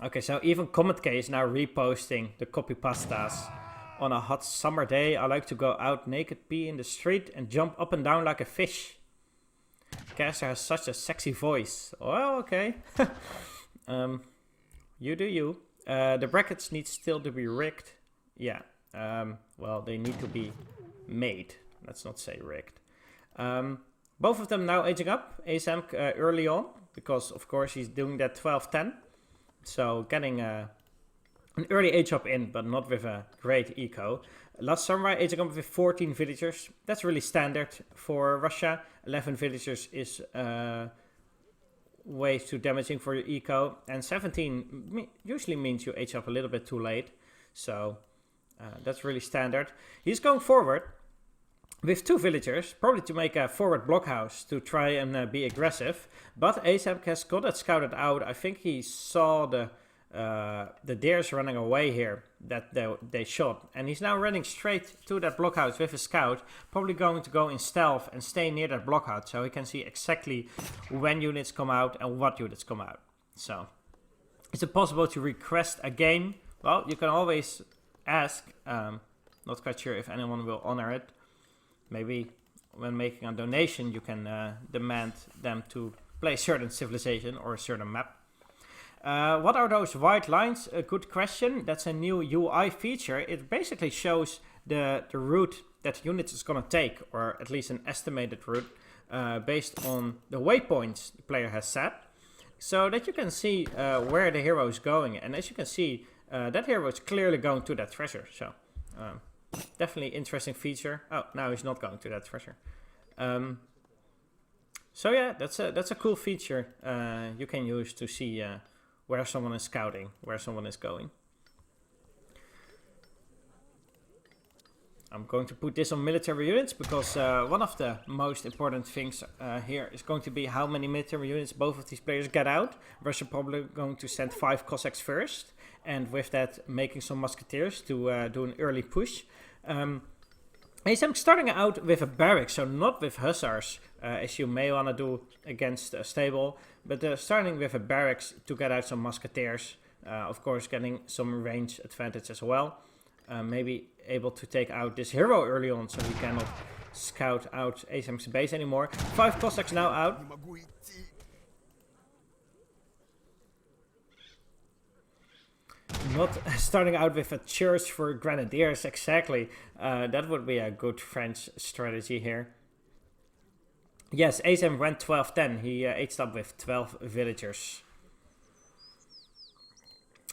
Okay, so even Comet K is now reposting the copy pastas. On a hot summer day, I like to go out naked, pee in the street and jump up and down like a fish. Caster has such a sexy voice. Oh, okay. You do you. The brackets need still to be rigged. Yeah. Well, they need to be made. Let's not say rigged. Both of them now aging up. Aizamk early on, because of course he's doing that 12-10. So getting an early age up in, but not with a great eco. Last Samurai aging up with 14 villagers. That's really standard for Russia. 11 villagers is way too damaging for your eco. And 17 usually means you age up a little bit too late. So that's really standard. He's going forward with 2 villagers, probably to make a forward blockhouse to try and be aggressive. But Aizamk has got it scouted out. I think he saw the deers running away here that they shot. And he's now running straight to that blockhouse with a scout. Probably going to go in stealth and stay near that blockhouse so he can see exactly when units come out and what units come out. So, is it possible to request a game? Well, you can always ask. Not quite sure if anyone will honor it. Maybe when making a donation you can demand them to play a certain civilization or a certain map. What are those white lines? A good question. That's a new UI feature. It basically shows the route that units is going to take, or at least an estimated route, based on the waypoints the player has set, so that you can see where the hero is going. And as you can see, that hero is clearly going to that treasure. So definitely interesting feature. Oh, now he's not going to that treasure. So yeah, that's a cool feature you can use to see where someone is scouting, where someone is going. I'm going to put this on military units because one of the most important things here is going to be how many military units both of these players get out. Russia probably going to send 5 Cossacks first, and with that making some musketeers to do an early push. Aizamk starting out with a barrack, so not with hussars, as you may want to do against a stable, but starting with a barracks to get out some musketeers. Of course, getting some range advantage as well. Maybe able to take out this hero early on, so he cannot scout out Aizamk's base anymore. 5 Cossacks now out. Not starting out with a church for grenadiers, exactly. That would be a good French strategy here. Yes, Aizamk went 12-10. He aged up with 12 villagers.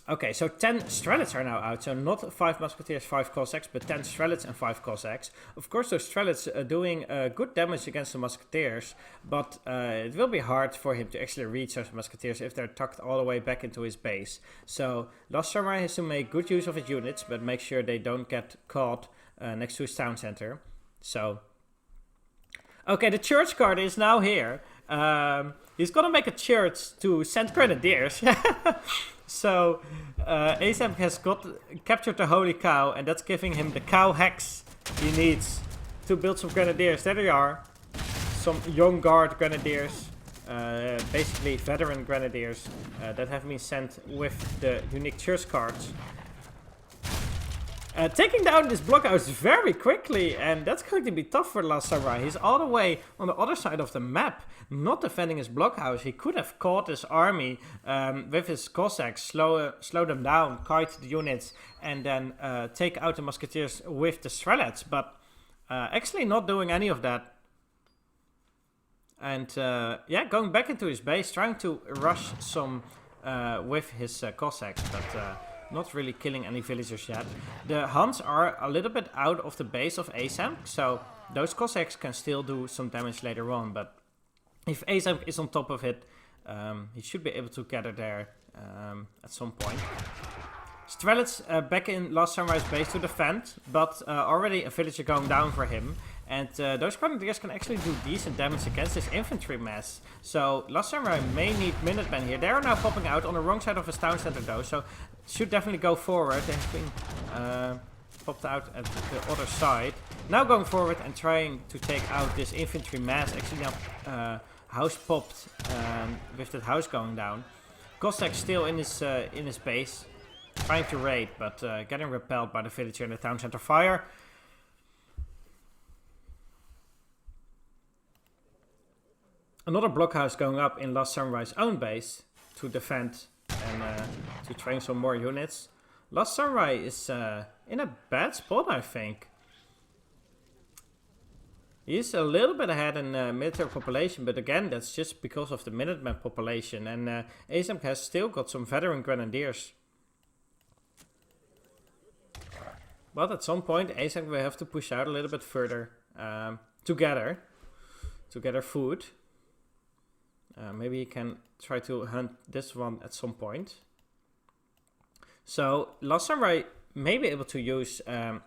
Okay, so 10 Strelets are now out. So not 5 Musketeers, 5 Cossacks, but 10 Strelets and 5 Cossacks. Of course, those Strelets are doing good damage against the Musketeers, but it will be hard for him to actually reach those Musketeers if they're tucked all the way back into his base. So Last Samurai has to make good use of his units, but make sure they don't get caught next to his town center. So, okay, the church card is now here. He's gonna make a church to send grenadiers. So, Aizamk has captured the Holy Cow, and that's giving him the cow hex he needs to build some grenadiers. There they are. Some young guard grenadiers. Basically veteran grenadiers that have been sent with the unique church cards. Taking down this blockhouse very quickly, and that's going to be tough for Last Samurai. He's all the way on the other side of the map, not defending his blockhouse. He could have caught his army with his Cossacks, slow them down, kite the units, and then take out the Musketeers with the Strelets, but actually not doing any of that. And yeah, going back into his base, trying to rush some with his Cossacks, but not really killing any villagers yet. The Huns are a little bit out of the base of Aizamk, so those Cossacks can still do some damage later on, but if Aizamk is on top of it, he should be able to gather there at some point. Strelets back in Last Samurai's base to defend, but already a villager going down for him. And those grenadiers can actually do decent damage against this infantry mass. So Last Samurai may need Minutemen here. They are now popping out on the wrong side of his town center though, so should definitely go forward. They have been popped out at the other side. Now going forward and trying to take out this infantry mass. Actually now house popped with that house going down. Cossack still in his base, trying to raid, but getting repelled by the villager in the town center fire. Another blockhouse going up in Last Samurai's own base to defend and to train some more units. Last Samurai is in a bad spot, I think. He's a little bit ahead in military population, but again, that's just because of the Minutemen population. And Aizamk has still got some veteran grenadiers. But at some point, Aizamk will have to push out a little bit further to gather food. Maybe he can try to hunt this one at some point. So Last Samurai may be able to use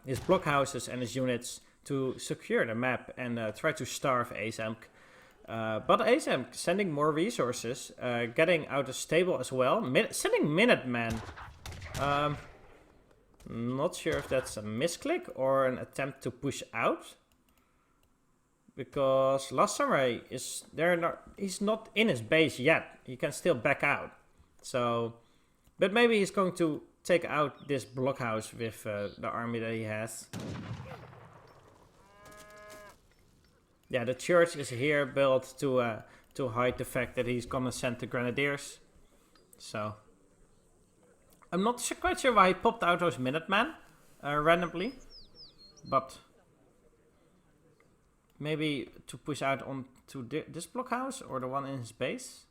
his blockhouses and his units to secure the map and try to starve Aizamk. But Aizamk sending more resources, getting out a stable as well, sending Minutemen. Not sure if that's a misclick or an attempt to push out. Because Last Samurai is he's not in his base yet. He can still back out. So, but maybe he's going to take out this blockhouse with the army that he has. Yeah, the church is here built to hide the fact that he's gonna send the grenadiers. So, I'm not quite sure why he popped out those Minutemen randomly, but maybe to push out onto this blockhouse or the one in his base.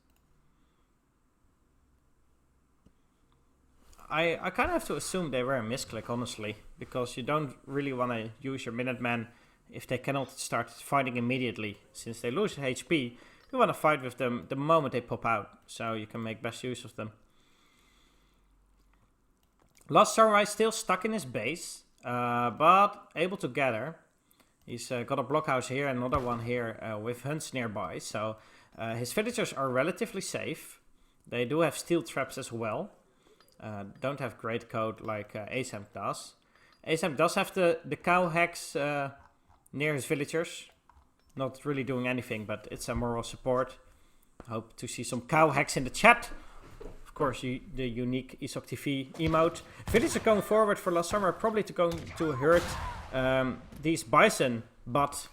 I kind of have to assume they were a misclick, honestly, because you don't really want to use your Minutemen if they cannot start fighting immediately. Since they lose HP, you want to fight with them the moment they pop out, so you can make best use of them. Last Samurai still stuck in his base, but able to gather. He's got a blockhouse here and another one here with hunts nearby, so his villagers are relatively safe. They do have steel traps as well. Don't have great code like Aizamk does. Aizamk does have the cow hex near his villagers. Not really doing anything, but it's a moral support. Hope to see some cow hex in the chat. Of course, the unique ESOC TV emote. Villagers are going forward for Last Summer, probably going to hurt these bison, but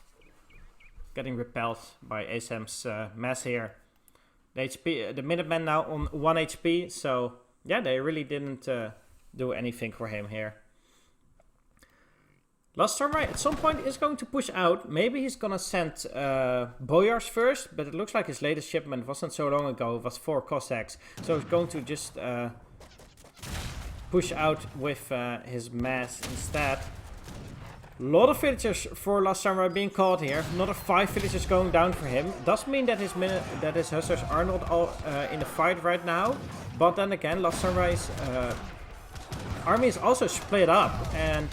getting repelled by Aizamk's mass here. The Minutemen now on 1 HP, so yeah, they really didn't do anything for him here. Last Samurai at some point is going to push out. Maybe he's gonna send Boyars first, but it looks like his latest shipment wasn't so long ago. It was 4 Cossacks. So he's going to just push out with his mass instead. A lot of villagers for Last Samurai being caught here. Another 5 villagers going down for him. Does mean that his hussars are not all in the fight right now. But then again, Last Samurai's army is also split up, and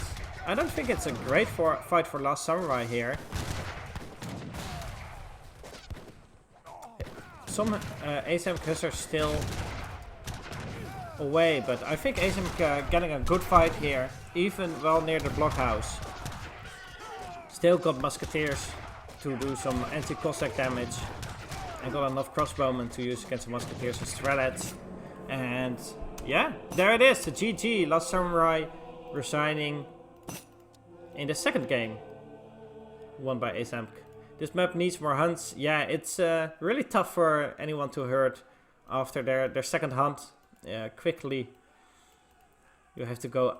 I don't think it's a great fight for Last Samurai here. Some Aizamk hussars still away, but I think Aizamk getting a good fight here, even well near the blockhouse. Still got musketeers to do some anti-Cossack damage. I got enough crossbowmen to use against the musketeers and strelets. And yeah, there it is, the GG. Last Samurai resigning in the second game, won by Aizamk. This map needs more hunts. Yeah, it's really tough for anyone to hurt after their second hunt. Quickly, you have to go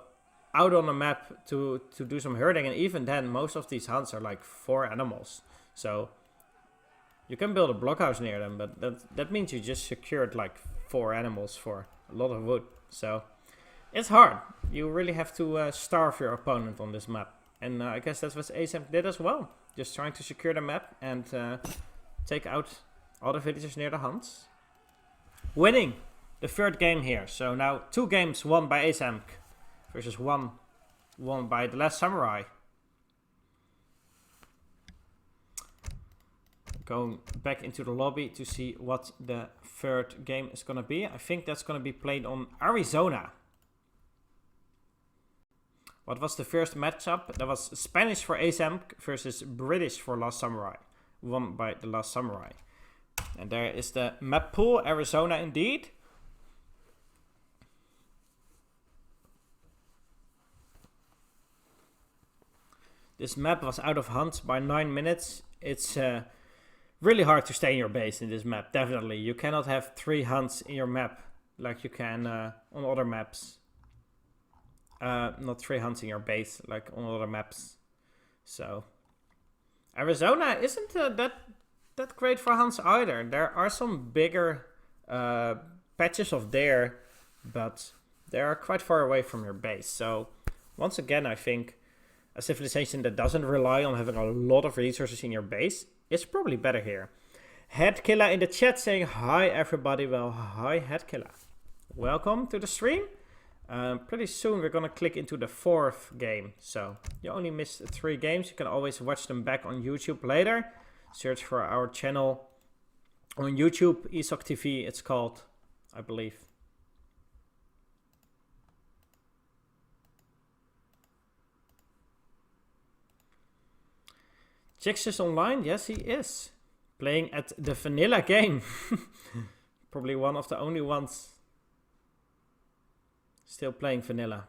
out on the map to do some herding, and even then, most of these hunts are like 4 animals. So you can build a blockhouse near them, but that means you just secured like 4 animals for a lot of wood. So it's hard. You really have to starve your opponent on this map. And I guess that's what Aizamk did as well. Just trying to secure the map and take out all the villagers near the hunts. Winning the third game here. So now 2 games won by Aizamk versus 1 won by the Last Samurai. Going back into the lobby to see what the third game is going to be. I think that's going to be played on Arizona. What was the first matchup? That was Spanish for Aizamk versus British for Last Samurai. Won by the Last Samurai. And there is the map pool, Arizona indeed. This map was out of hunts by 9 minutes. It's really hard to stay in your base in this map, definitely. You cannot have 3 hunts in your map like you can on other maps. Not 3 hunts in your base like on other maps. So Arizona isn't that great for hunts either. There are some bigger patches of there, but they are quite far away from your base. So once again, I think a civilization that doesn't rely on having a lot of resources in your base is probably better here. Headkiller in the chat saying hi everybody. Well, hi Headkiller. Welcome to the stream. Pretty soon we're gonna click into the 4th game. So you only missed 3 games. You can always watch them back on YouTube later. Search for our channel on YouTube, ESOC TV it's called, I believe. Jix is online? Yes, he is. Playing at the vanilla game. Probably one of the only ones still playing vanilla.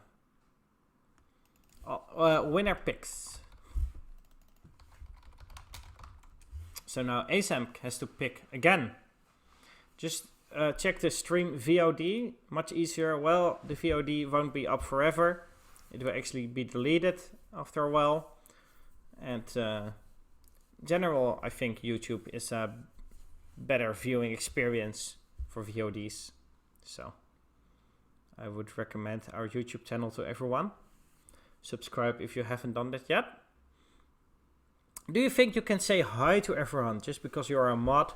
Winner picks. So now Aizamk has to pick again. Just check the stream VOD. Much easier. Well, the VOD won't be up forever. It will actually be deleted after a while. And general, I think YouTube is a better viewing experience for VODs. So I would recommend our YouTube channel to everyone. Subscribe if you haven't done that yet. Do you think you can say hi to everyone just because you're a mod?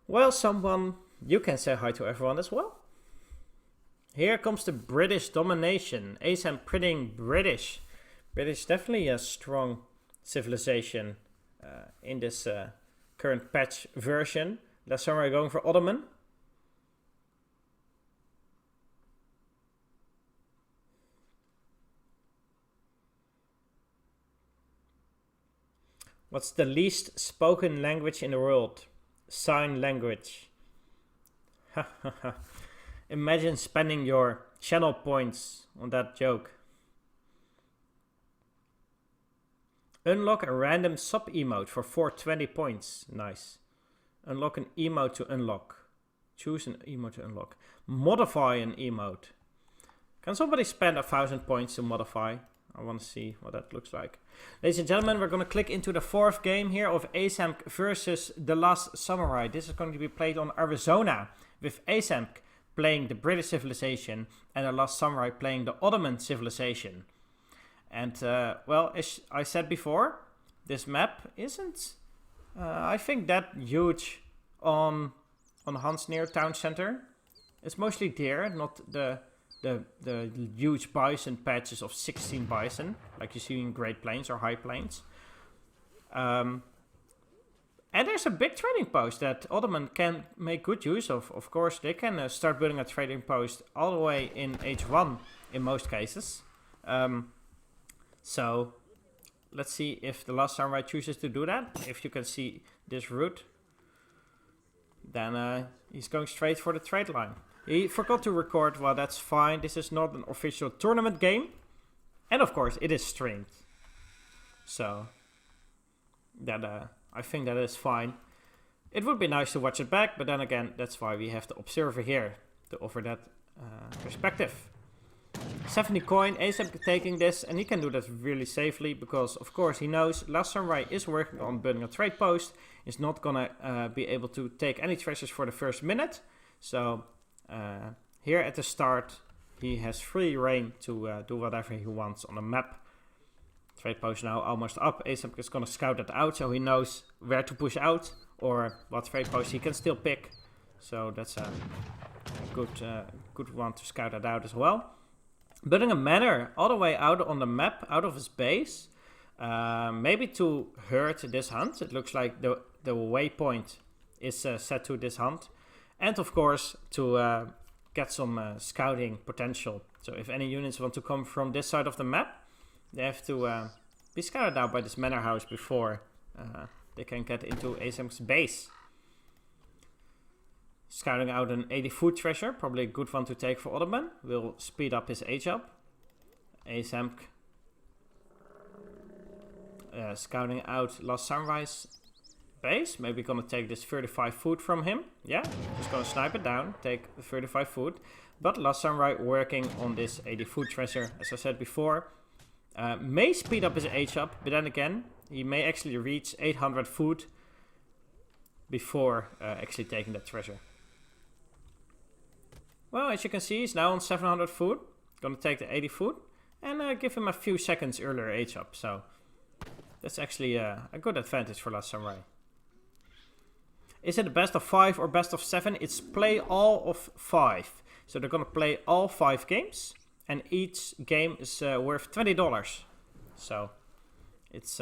Well, you can say hi to everyone as well. Here comes the British domination. Aizamk printing British. British definitely a strong civilization in this current patch version. Last Samurai going for Ottoman. What's the least spoken language in the world? Sign language. Imagine spending your channel points on that joke. Unlock a random sub-emote for 420 points. Nice. Unlock an emote to unlock. Choose an emote to unlock. Modify an emote. Can somebody spend 1,000 points to modify? I want to see what that looks like. Ladies and gentlemen, we're going to click into the 4th game here of Aizamk versus The Last Samurai. This is going to be played on Arizona, with Aizamk playing the British civilization and The Last Samurai playing the Ottoman civilization. And, well, as I said before, this map isn't, I think, that huge on Hansneer town center. It's mostly deer, not the huge bison patches of 16 bison, like you see in Great Plains or High Plains. And there's a big trading post that Ottoman can make good use of. Of course, they can start building a trading post all the way in H1 in most cases. So let's see if the Last Samurai chooses to do that. If you can see this route, then he's going straight for the trade line. He forgot to record. Well, that's fine. This is not an official tournament game. And of course, it is streamed. So that I think that is fine. It would be nice to watch it back, but then again, that's why we have the observer here to offer that perspective. 70 coin, Aizamk taking this, and he can do that really safely because, of course, he knows Last Samurai is working on building a trade post. He's not gonna be able to take any treasures for the first minute. So here at the start, he has free reign to do whatever he wants on the map. Trade post now almost up. Aizamk is gonna scout that out, so he knows where to push out or what trade post he can still pick. So that's a good one to scout that out as well. Building a manor all the way out on the map, out of his base. Maybe to hurt this hunt. It looks like the waypoint is set to this hunt. And of course to get some scouting potential. So if any units want to come from this side of the map, they have to be scouted out by this manor house before they can get into Aizamk's base. Scouting out an 80 food treasure, probably a good one to take for Ottoman. Will speed up his age up. Aizamk scouting out Last Samurai's base. Maybe gonna take this 35 food from him. Yeah, just gonna snipe it down, take the 35 food. But Last Samurai working on this 80 food treasure, as I said before. May speed up his age up, but then again, he may actually reach 800 food before actually taking that treasure. Well, as you can see, he's now on 700 food. Gonna take the 80 food and give him a few seconds earlier age up. So that's actually a good advantage for Last Samurai. Is it a best of 5 or best of 7? It's play all of 5. So they're gonna play all 5 games, and each game is worth $20. So it's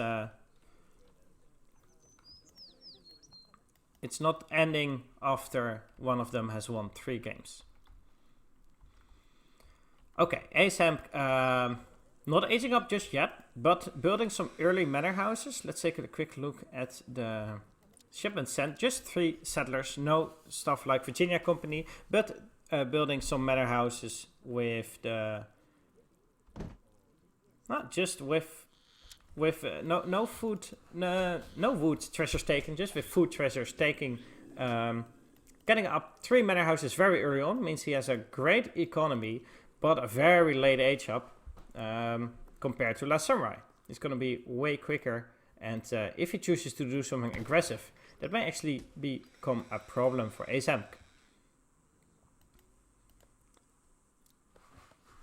not ending after one of them has won 3 games. Okay, Aizamk not aging up just yet, but building some early manor houses. Let's take a quick look at the shipment sent. Just 3 settlers, no stuff like Virginia Company, but building some manor houses with the... Not just with no food, no wood treasures taken, just with food treasures taking. Getting up 3 manor houses very early on means he has a great economy, but a very late age up compared to Last Samurai. It's going to be way quicker, and if he chooses to do something aggressive, that may actually become a problem for Aizamk.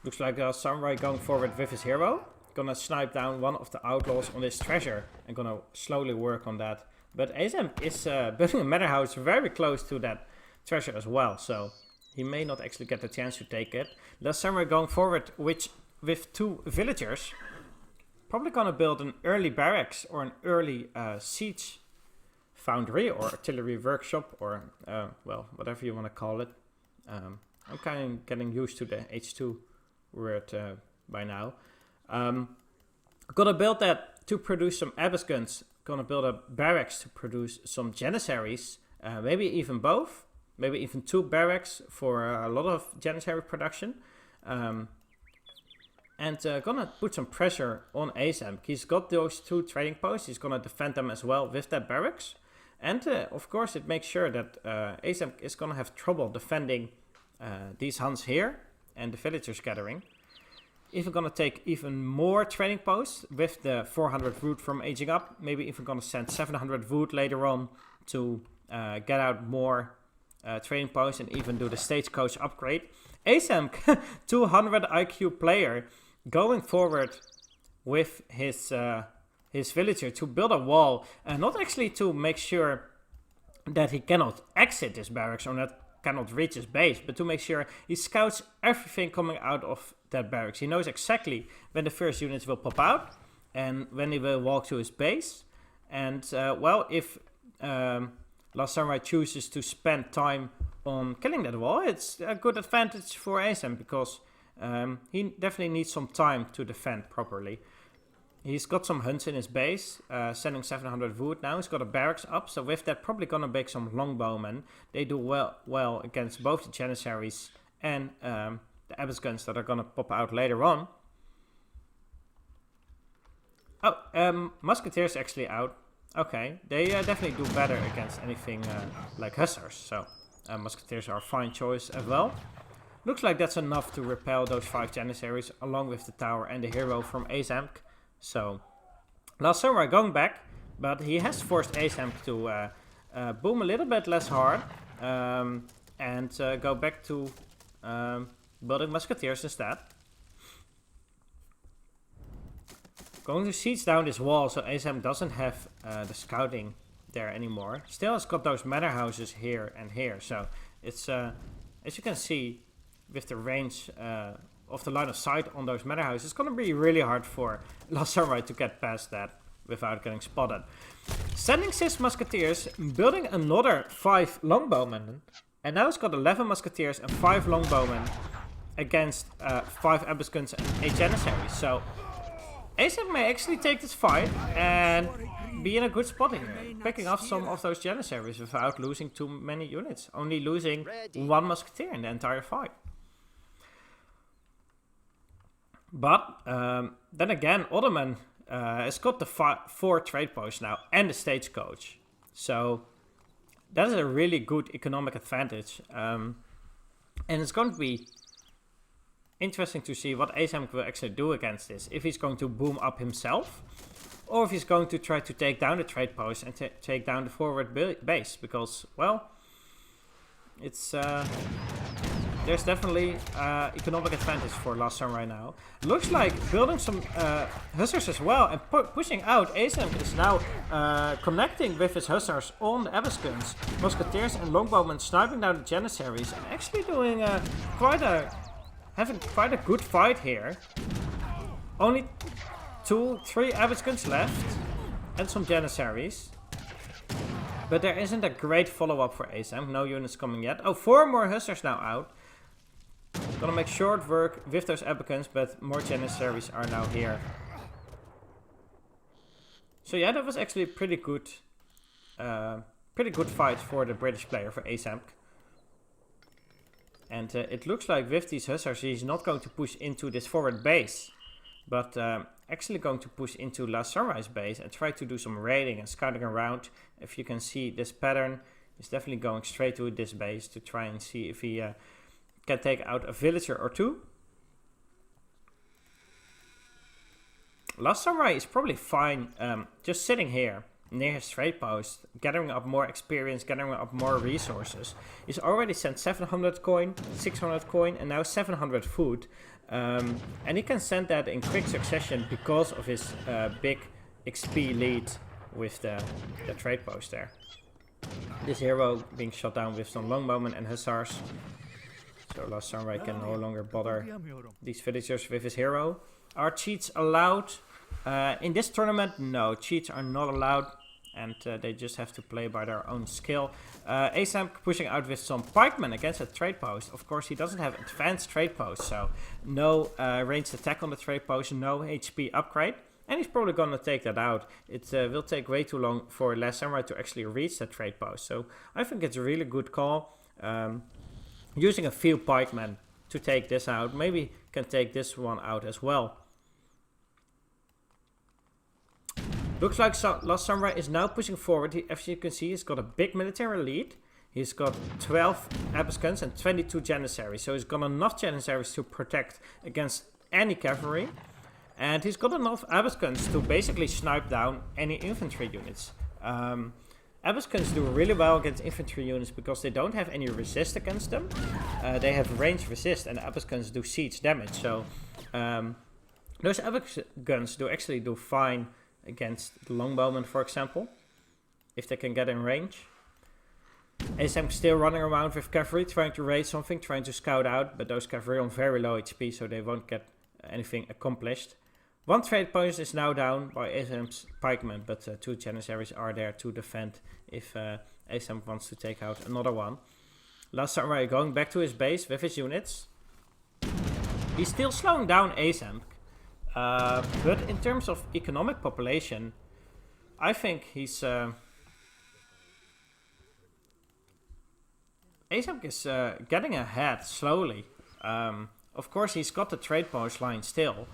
Looks like Last Samurai going forward with his hero. Gonna snipe down one of the outlaws on this treasure and gonna slowly work on that. But Aizamk is building a manor house very close to that treasure as well, so he may not actually get the chance to take it. Last Samurai going forward with 2 villagers. Probably gonna build an early barracks or an early siege foundry or artillery workshop or, well, whatever you want to call it. I'm kind of getting used to the H2 word by now. Gonna build that to produce some abyss guns. Gonna build a barracks to produce some janissaries. Maybe even both. Maybe even 2 barracks for a lot of janissary production. And gonna put some pressure on Aizamk. He's got those 2 trading posts. He's gonna defend them as well with that barracks. And of course it makes sure that Aizamk is gonna have trouble defending these hunts here. and the villagers gathering. Even gonna take even more trading posts with the 400 wood from aging up. Maybe even gonna send 700 wood later on to get out more trading posts and even do the stagecoach upgrade. Aizamk, 200 IQ player, going forward with his villager to build a wall, and not actually to make sure that he cannot exit this barracks or that cannot reach his base, but to make sure he scouts everything coming out of that barracks. He knows exactly when the first units will pop out and when he will walk to his base. And well, if Last Samurai chooses to spend time on killing that wall, it's a good advantage for Aizamk, because he definitely needs some time to defend properly. He's got some hunts in his base, sending 700 wood now. He's got a barracks up, so with that probably gonna make some longbowmen. They do well against both the Janissaries and the Abyss guns that are gonna pop out later on. Oh, Musketeers actually out. Okay, they definitely do better against anything like Hussars, so Musketeers are a fine choice as well. Looks like that's enough to repel those 5 Janissaries, along with the tower and the hero from Aizamk. So, Last Samurai going back, but he has forced Aizamk to boom a little bit less hard and go back to building Musketeers instead. Going to siege down this wall so Aizamk doesn't have the scouting there anymore. Still has got those manor houses here and here, so it's as you can see with the range of the line of sight on those manor houses, it's going to be really hard for Last Samurai to get past that without getting spotted. Sending 6 Musketeers, building another 5 Longbowmen, and now it's got 11 Musketeers and 5 Longbowmen against 5 Abyss guns and 8 Janissaries. So Aizamk may actually take this fight and be in a good spot here, picking off some of those Janissaries without losing too many units, only losing 1 Musketeer in the entire fight. But then again, Ottoman has got the 4 trade posts now and the stagecoach. So that is a really good economic advantage. And it's going to be interesting to see what Aizamk will actually do against this. If he's going to boom up himself, or if he's going to try to take down the trade post and take down the forward base. Because, well, it's there's definitely economic advantage for Last Samurai now. Looks like building some Hussars as well and pushing out. Aizamk is now connecting with his Hussars on the Abyss guns, Musketeers and Longbowmen, sniping down the Janissaries and actually doing having quite a good fight here. Only 3 Abyss guns left and some Janissaries. But there isn't a great follow-up for Aizamk. No units coming yet. Oh, 4 more Hussars now out. Gonna make short work with those Abyss guns, but more Janissaries are now here. So yeah, that was actually a pretty good fight for the British player, for Aizamk. And it looks like with these Hussars he's not going to push into this forward base, but actually going to push into Last Samurai's base and try to do some raiding and scouting around. If you can see this pattern, he's definitely going straight to this base to try and see if he can take out a villager or 2. Last Samurai is probably fine just sitting here near his trade post, gathering up more experience, gathering up more resources. He's already sent 700 coin, 600 coin, and now 700 food. And he can send that in quick succession because of his big XP lead with the trade post there. This hero being shot down with some Longbowmen and Hussars. So Last Samurai can no longer bother these villagers with his hero. Are cheats allowed? In this tournament, no, cheats are not allowed. And they just have to play by their own skill. Aizamk pushing out with some pikemen against a trade post. Of course, he doesn't have advanced trade posts, so no ranged attack on the trade post, no HP upgrade. And he's probably gonna take that out. It will take way too long for Last Samurai to actually reach that trade post. So I think it's a really good call. Using a few pikemen to take this out. Maybe can take this one out as well. Looks like Last Samurai is now pushing forward. As you can see, he's got a big military lead. He's got 12 Abiskans and 22 Janissaries. So he's got enough Janissaries to protect against any cavalry. And he's got enough Abiskans to basically snipe down any infantry units. Abiskans do really well against infantry units because they don't have any resist against them. They have range resist, and Abiskans do siege damage. So those Abiskans actually do fine against the longbowmen, for example, if they can get in range. Aizamk still running around with cavalry, trying to raid something, trying to scout out, but those cavalry on very low HP, so they won't get anything accomplished. One trade post is now down by Aizamk's pikemen, but 2 Janissaries are there to defend if Aizamk wants to take out another one. Last Samurai going back to his base with his units. He's still slowing down Aizamk, but in terms of economic population, I think he's... Aizamk is getting ahead slowly. Of course, he's got the trade post line still.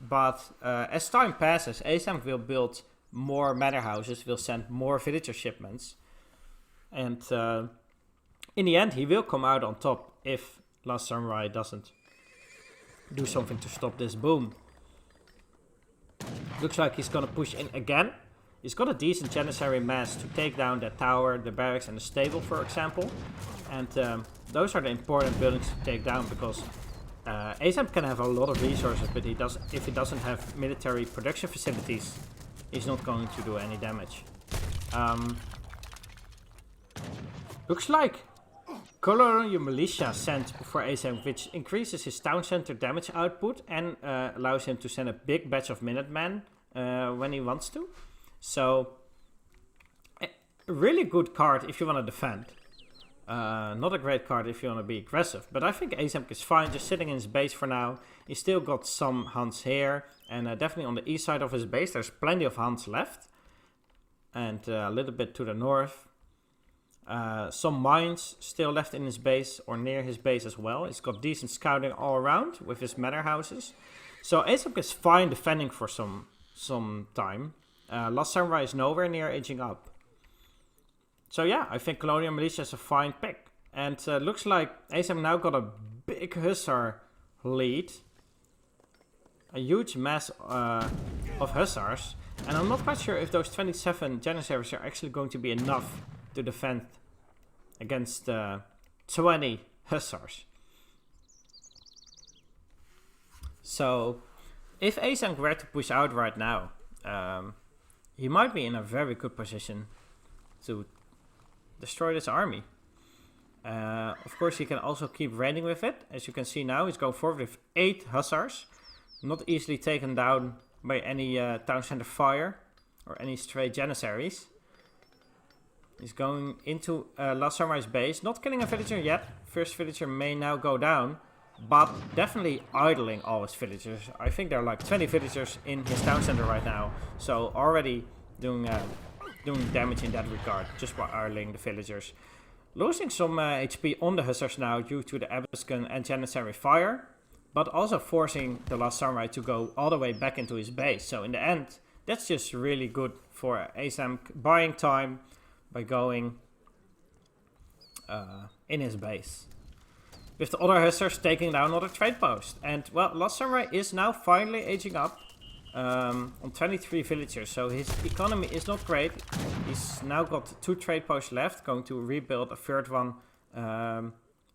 But as time passes, Aizamk will build more manor houses, will send more villager shipments. And in the end, he will come out on top if Last Samurai doesn't do something to stop this boom. Looks like he's gonna push in again. He's got a decent Janissary mass to take down the tower, the barracks and the stable, for example. And those are the important buildings to take down because... Aizamk can have a lot of resources, but if he doesn't have military production facilities, he's not going to do any damage. Looks like Colonial Militia sent for Aizamk, which increases his town center damage output and allows him to send a big batch of Minutemen when he wants to. So, a really good card if you want to defend. Not a great card if you want to be aggressive. But I think Aizamk is fine, just sitting in his base for now. He's still got some Huns here. And definitely on the east side of his base, there's plenty of Huns left. And a little bit to the north. Some mines still left in his base or near his base as well. He's got decent scouting all around with his manor houses. So Aizamk is fine defending for some time. Last Samurai is nowhere near aging up. So yeah, I think Colonial Militia is a fine pick. And looks like Aizamk now got a big Hussar lead. A huge mass of Hussars. And I'm not quite sure if those 27 Janissaries are actually going to be enough to defend against 20 Hussars. So, if Aizamk were to push out right now, he might be in a very good position to destroy this army. Of course, he can also keep raiding with it. As you can see now, he's going forward with 8 Hussars. Not easily taken down by any town center fire or any stray Janissaries. He's going into Last Samurai's base. Not killing a villager yet. First villager may now go down. But definitely idling all his villagers. I think there are like 20 villagers in his town center right now. So already doing damage in that regard, just by idling the villagers. Losing some HP on the Hussars now due to the Abiscan and Janissary fire, but also forcing the Last Samurai to go all the way back into his base. So in the end, that's just really good for Aizamk, buying time by going in his base. With the other Hussars taking down another trade post. And well, Last Samurai is now finally aging up. On 23 villagers, so his economy is not great. He's now got 2 trade posts left, going to rebuild a third one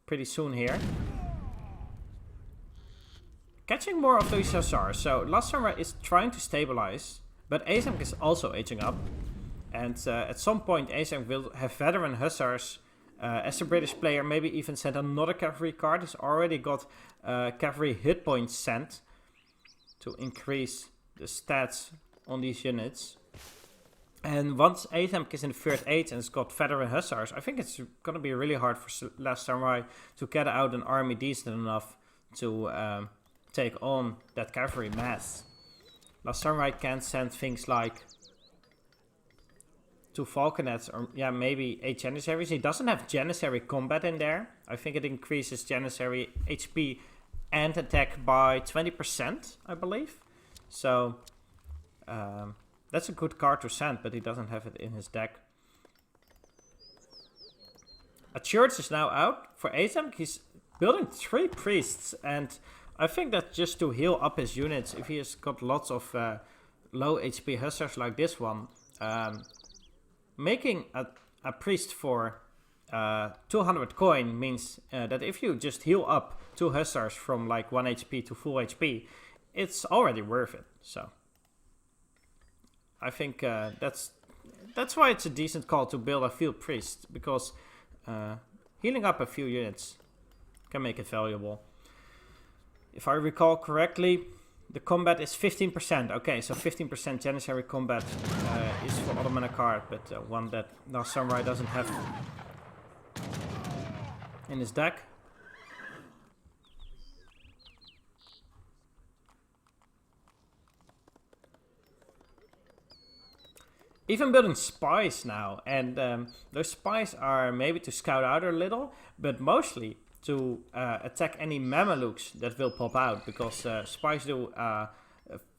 pretty soon here. Catching more of these Hussars, so Last Samurai is trying to stabilize, but Aizamk is also aging up. And at some point Aizamk will have veteran Hussars. As a British player, maybe even send another cavalry card. He's already got cavalry hit points sent to increase the stats on these units. And once Aizamk is in the third age and has got veteran Hussars, I think it's going to be really hard for Last Samurai to get out an army decent enough to take on that cavalry mass. Last Samurai can send things like 2 Falconets or yeah, maybe 8 Janissaries. He doesn't have Janissary combat in there. I think it increases Janissary HP and attack by 20%, I believe. So that's a good card to send, but he doesn't have it in his deck. a church is now out. For Aizamk, he's building 3 priests, and I think that's just to heal up his units. If he has got lots of low HP hussars like this one, making a priest for 200 coin means that if you just heal up 2 hussars from like 1 HP to full HP, it's already worth it. So I think that's why it's a decent call to build a field priest, because healing up a few units can make it valuable. If I recall correctly, the combat is 15%. Okay, so 15% Janissary combat is for Ottoman a card, but one that Last Samurai doesn't have in his deck. Even building spies now, and those spies are maybe to scout out a little, but mostly to attack any Mamelukes that will pop out, because spies do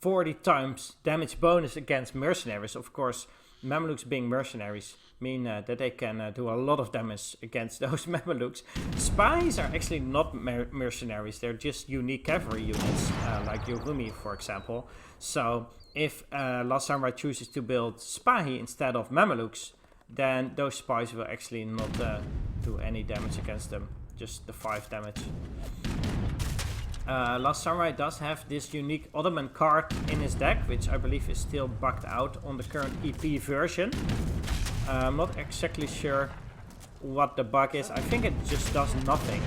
40 times damage bonus against mercenaries. Of course, Mamelukes being mercenaries mean that they can do a lot of damage against those Mamelukes. Spies are actually not mercenaries, they're just unique cavalry units, like Yorumi for example. So if Last Samurai chooses to build Spahi instead of Mamelukes, then those spies will actually not do any damage against them, just the 5 damage. Last Samurai does have this unique Ottoman card in his deck, which I believe is still bugged out on the current EP version. I'm not exactly sure what the bug is. I think it just does nothing,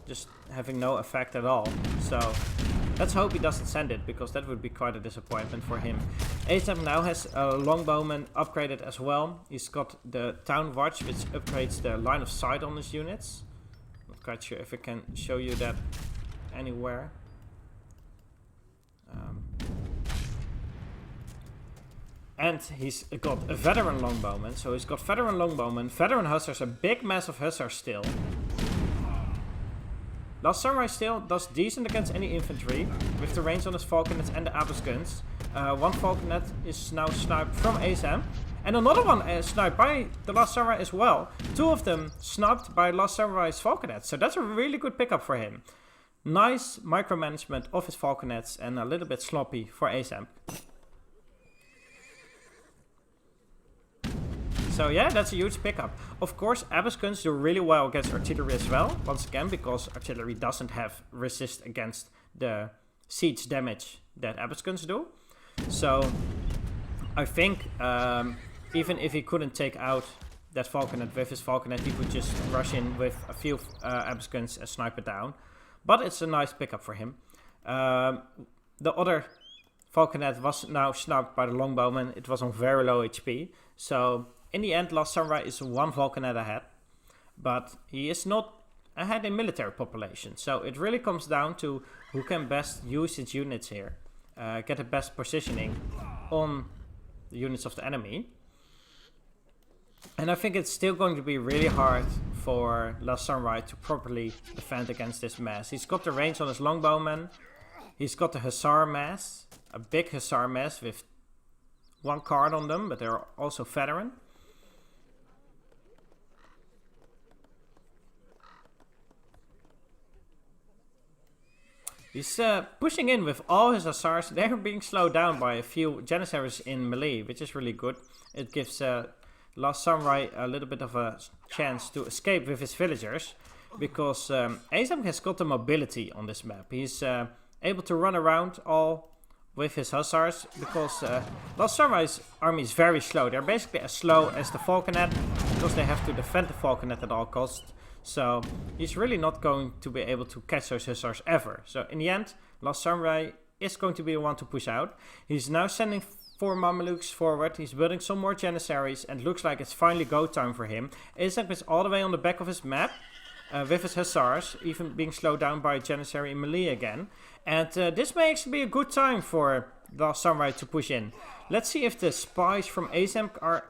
just having no effect at all. So let's hope he doesn't send it, because that would be quite a disappointment for him. Aizamk now has a Longbowman upgraded as well. He's got the Town Watch, which upgrades the line of sight on his units. Not quite sure if I can show you that anywhere. And he's got a Veteran Longbowman, so he's got Veteran Longbowman, Veteran Hussars, a big mass of Hussars still. Last Samurai still does decent against any infantry, with the range on his falconets and the Abbas guns. One falconet is now sniped from Aizamk, and another one is sniped by the Last Samurai as well. 2 of them sniped by Last Samurai's falconets, so that's a really good pickup for him. Nice micromanagement of his falconets, and a little bit sloppy for Aizamk. So yeah, that's a huge pickup. Of course, Abbas guns do really well against artillery as well. Once again, because artillery doesn't have resist against the siege damage that Abbas guns do. So I think even if he couldn't take out that falconet with his falconet, he could just rush in with a few Abbas guns and snipe it down. But it's a nice pickup for him. The other falconet was now sniped by the Longbowman. It was on very low HP. So in the end, Last Samurai is 1 falconet ahead, but he is not ahead in military population. So it really comes down to who can best use his units here, get the best positioning on the units of the enemy. And I think it's still going to be really hard for Last Samurai to properly defend against this mass. He's got the range on his Longbowman, he's got the Hussar mass, a big Hussar mass with 1 card on them, but they're also veteran. He's pushing in with all his Hussars. They're being slowed down by a few Janissaries in melee, which is really good. It gives Last Samurai a little bit of a chance to escape with his villagers, because Aizamk has got the mobility on this map. He's able to run around all with his Hussars, because Last Samurai's army is very slow. They're basically as slow as the falconet, because they have to defend the falconet at all costs. So he's really not going to be able to catch those Hussars ever. So in the end, Last Samurai is going to be the one to push out. He's now sending 4 Mamelukes forward. He's building some more Janissaries, and looks like it's finally go time for him. Aizamk is all the way on the back of his map, with his Hussars, even being slowed down by a Janissary in melee again. And this may actually be a good time for Last Samurai to push in. Let's see if the spies from Aizamk are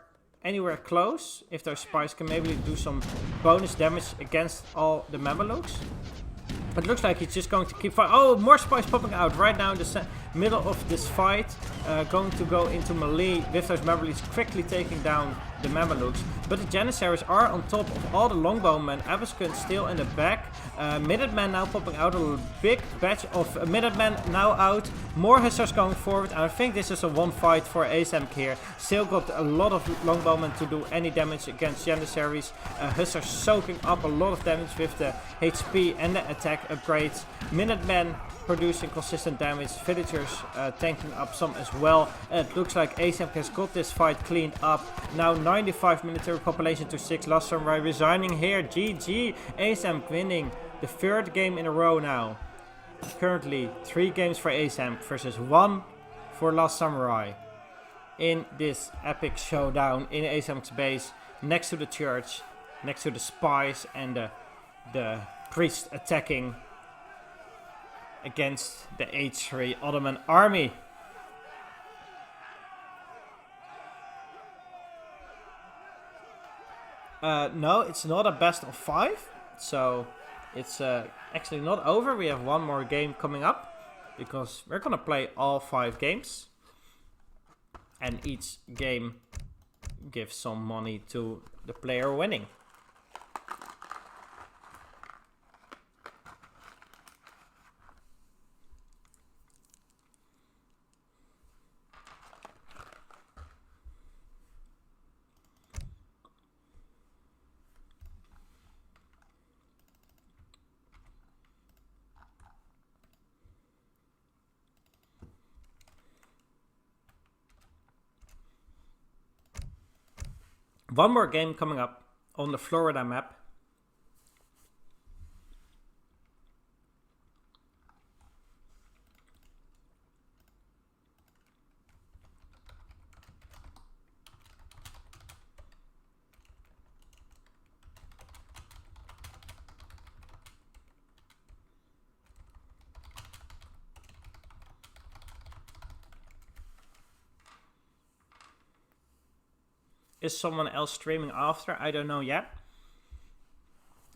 anywhere close. If those spies can maybe do some bonus damage against all the Mamelukes. It looks like he's just going to keep fighting. Oh, more spies popping out right now in the middle of this fight. going to go into melee with those Mamelukes, quickly taking down the Mamelukes. But the Janissaries are on top of all the longbowmen. Aizamk still in the back. Minutemen now popping out, a big batch of Minutemen now out. More Hussars going forward, and I think this is a one fight for Aizamk here. Still got a lot of longbowmen to do any damage against Janissaries. Hussars soaking up a lot of damage with the HP and the attack upgrades. Minutemen producing consistent damage, villagers tanking up some as well. It looks like Aizamk has got this fight cleaned up. Now 95 military population to 6. Last Samurai resigning here. GG. Aizamk winning the third game in a row now. Currently 3 games for Aizamk versus 1 for Last Samurai. In this epic showdown in Aizamk's base, next to the church, next to the spies and the priest attacking against the H3 Ottoman army. No, it's not a best of 5, so it's actually not over. We have one more game coming up, because we're gonna play all 5 games, and each game gives some money to the player winning. One more game coming up on the Florida map. Is someone else streaming after? I don't know yet.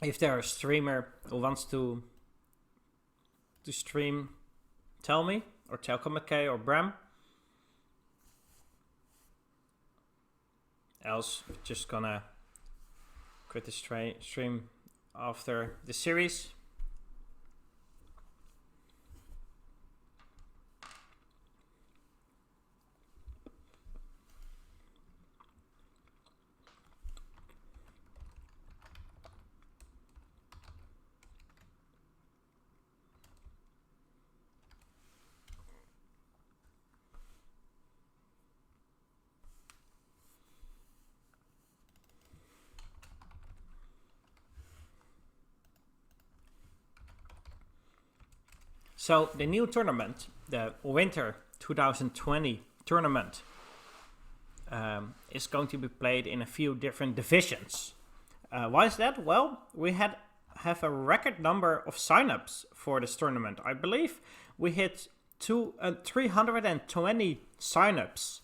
If there's a streamer who wants to stream, tell me. Or tell Comet or Bram. Else, just gonna quit the stream after the series. So the new tournament, the Winter 2020 tournament, is going to be played in a few different divisions. Why is that? Well, we have a record number of signups for this tournament. I believe we hit 320 signups,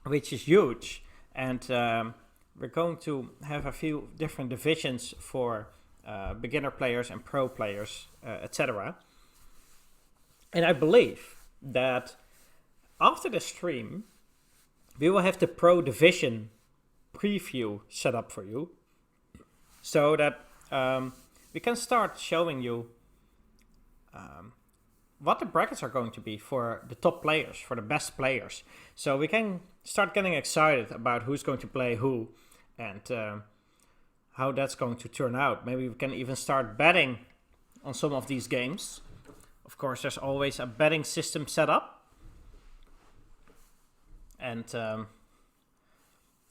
which is huge. And we're going to have a few different divisions for beginner players and pro players, etc. And I believe that after the stream, we will have the Pro Division preview set up for you, so that we can start showing you what the brackets are going to be for the top players, for the best players. So we can start getting excited about who's going to play who and how that's going to turn out. Maybe we can even start betting on some of these games. Of course, there's always a betting system set up. And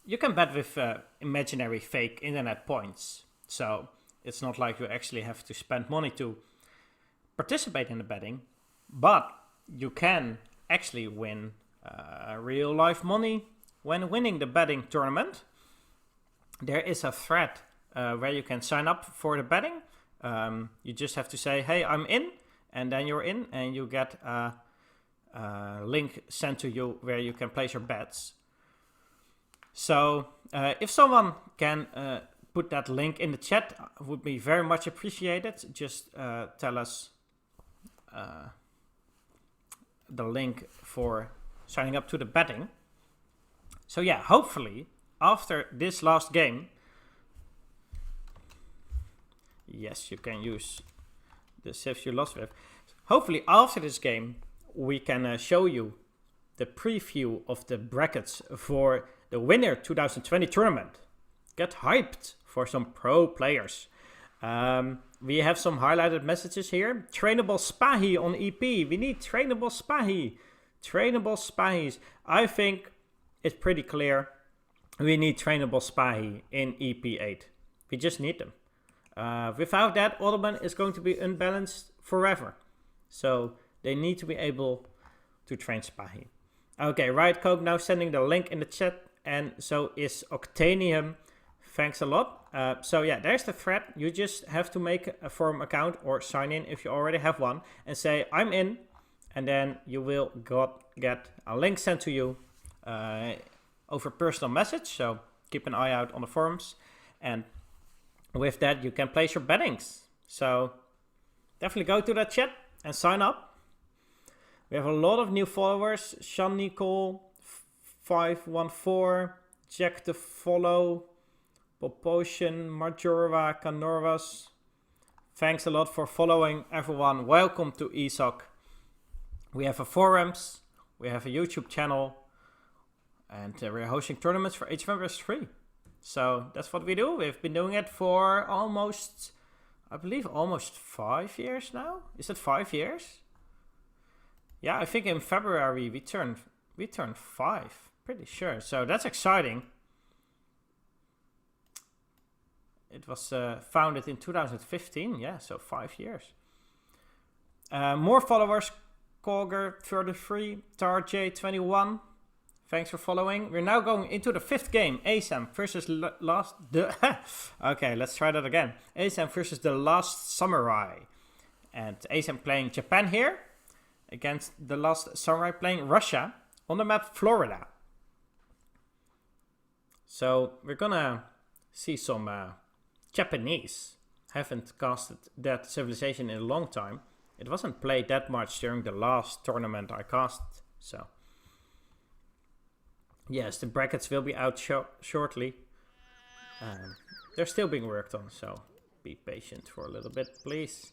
you can bet with imaginary fake internet points. So it's not like you actually have to spend money to participate in the betting. But you can actually win real life money when winning the betting tournament. There is a thread where you can sign up for the betting. You just have to say, hey, I'm in. And then you're in and you get a link sent to you where you can place your bets. So if someone can put that link in the chat, would be very much appreciated. Just tell us the link for signing up to the betting. So yeah, hopefully, after this last game... Yes, you can use the civs you lost with. Hopefully, after this game, we can show you the preview of the brackets for the Winter 2020 tournament. Get hyped for some pro players. We have some highlighted messages here. Trainable Spahi on EP. We need trainable Spahi. Trainable Spahis. I think it's pretty clear. We need trainable Spahi in EP8. We just need them. Without that, Ottoman is going to be unbalanced forever. So they need to be able to train Spahi. Okay, Riot Coke now sending the link in the chat. And so is Octanium. Thanks a lot. So yeah, there's the thread. You just have to make a forum account or sign in if you already have one. And say, I'm in. And then you will get a link sent to you over personal message. So keep an eye out on the forums. And with that, you can place your bettings. So definitely go to that chat and sign up. We have a lot of new followers. Sean Nicole, 514, Jack the Follow, Popotion, Majorva, Canorvas. Thanks a lot for following everyone. Welcome to ESOC. We have a forums, we have a YouTube channel, and we're hosting tournaments for AoE3. So that's what we do. We've been doing it for almost, I believe, almost 5 years now. Is it 5 years? Yeah, I think in February we turned 5. Pretty sure. So that's exciting. It was founded in 2015. Yeah, so 5 years. More followers. Colger 33, TarJ21. Thanks for following. We're now going into the 5th game. Aizamk versus okay, let's try that again. Aizamk versus the Last Samurai. And Aizamk playing Japan here against the Last Samurai playing Russia on the map Florida. So we're gonna see some Japanese. Haven't casted that civilization in a long time. It wasn't played that much during the last tournament I cast, so... Yes, the brackets will be out shortly. They're still being worked on, so be patient for a little bit, please.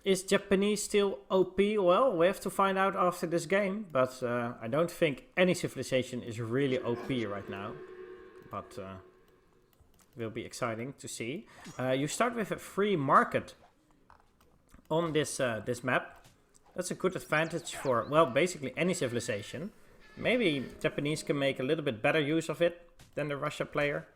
Is Japanese still OP? Well, we have to find out after this game, but I don't think any civilization is really OP right now. But will be exciting to see. You start with a free market on this map. That's a good advantage for, well, basically any civilization. Maybe Japanese can make a little bit better use of it than the Russia player.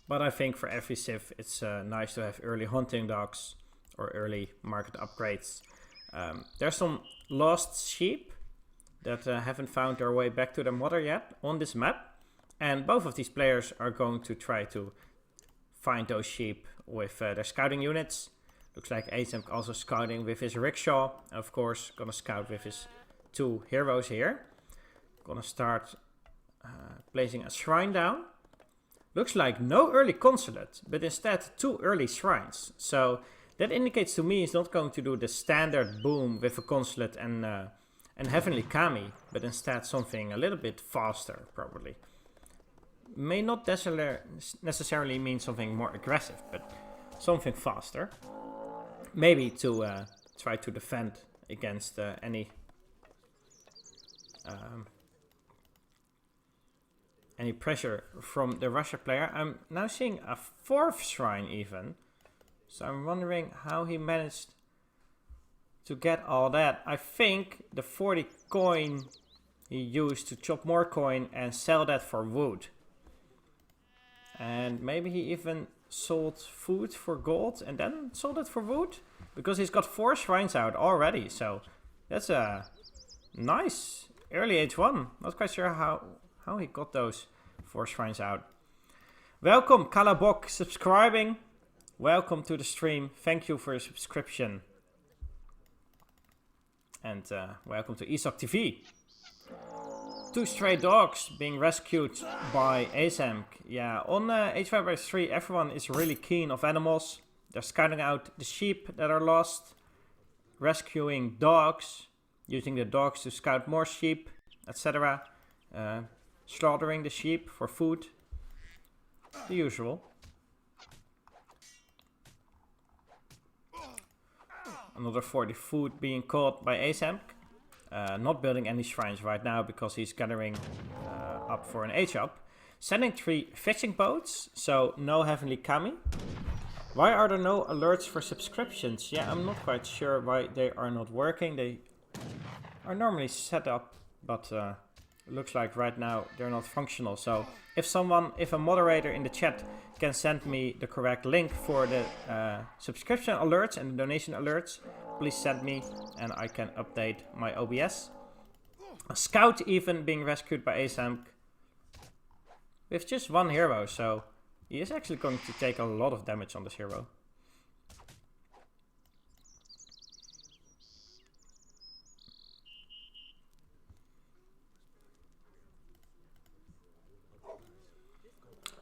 But I think for every civ it's nice to have early hunting dogs or early market upgrades. There's some lost sheep that haven't found their way back to their mother yet on this map. And both of these players are going to try to find those sheep with their scouting units. Looks like Aizamk also scouting with his rickshaw. And of course, gonna scout with his 2 heroes here. Gonna start placing a shrine down. Looks like no early consulate, but instead 2 early shrines. So that indicates to me he's not going to do the standard boom with a consulate and Heavenly Kami, but instead something a little bit faster, probably. May not necessarily mean something more aggressive, but something faster. Maybe to try to defend against any pressure from the Russia player. I'm now seeing a 4th shrine even. So I'm wondering how he managed to get all that. I think the 40 coin he used to chop more coin and sell that for wood. And maybe he even sold food for gold and then sold it for wood. Because he's got 4 shrines out already. So that's a nice early H1. Not quite sure how he got those 4 shrines out. Welcome Kalabok subscribing. Welcome to the stream. Thank you for your subscription. And welcome to ESOC TV. 2 stray dogs being rescued by Aizamk. Yeah, on H5/3 everyone is really keen of animals. They're scouting out the sheep that are lost. rescuing dogs, using the dogs to scout more sheep, etc. Slaughtering the sheep for food. The usual. Another 40 food being caught by Aizamk. Not building any shrines right now because he's gathering up for an ESOC. Sending 3 fishing boats, so no Heavenly Kami. Why are there no alerts for subscriptions? Yeah, I'm not quite sure why they are not working. They are normally set up, but it looks like right now they're not functional. So if a moderator in the chat can send me the correct link for the subscription alerts and the donation alerts, please send me and I can update my OBS. A scout even being rescued by Aizamk with just 1 hero, so he is actually going to take a lot of damage on this hero.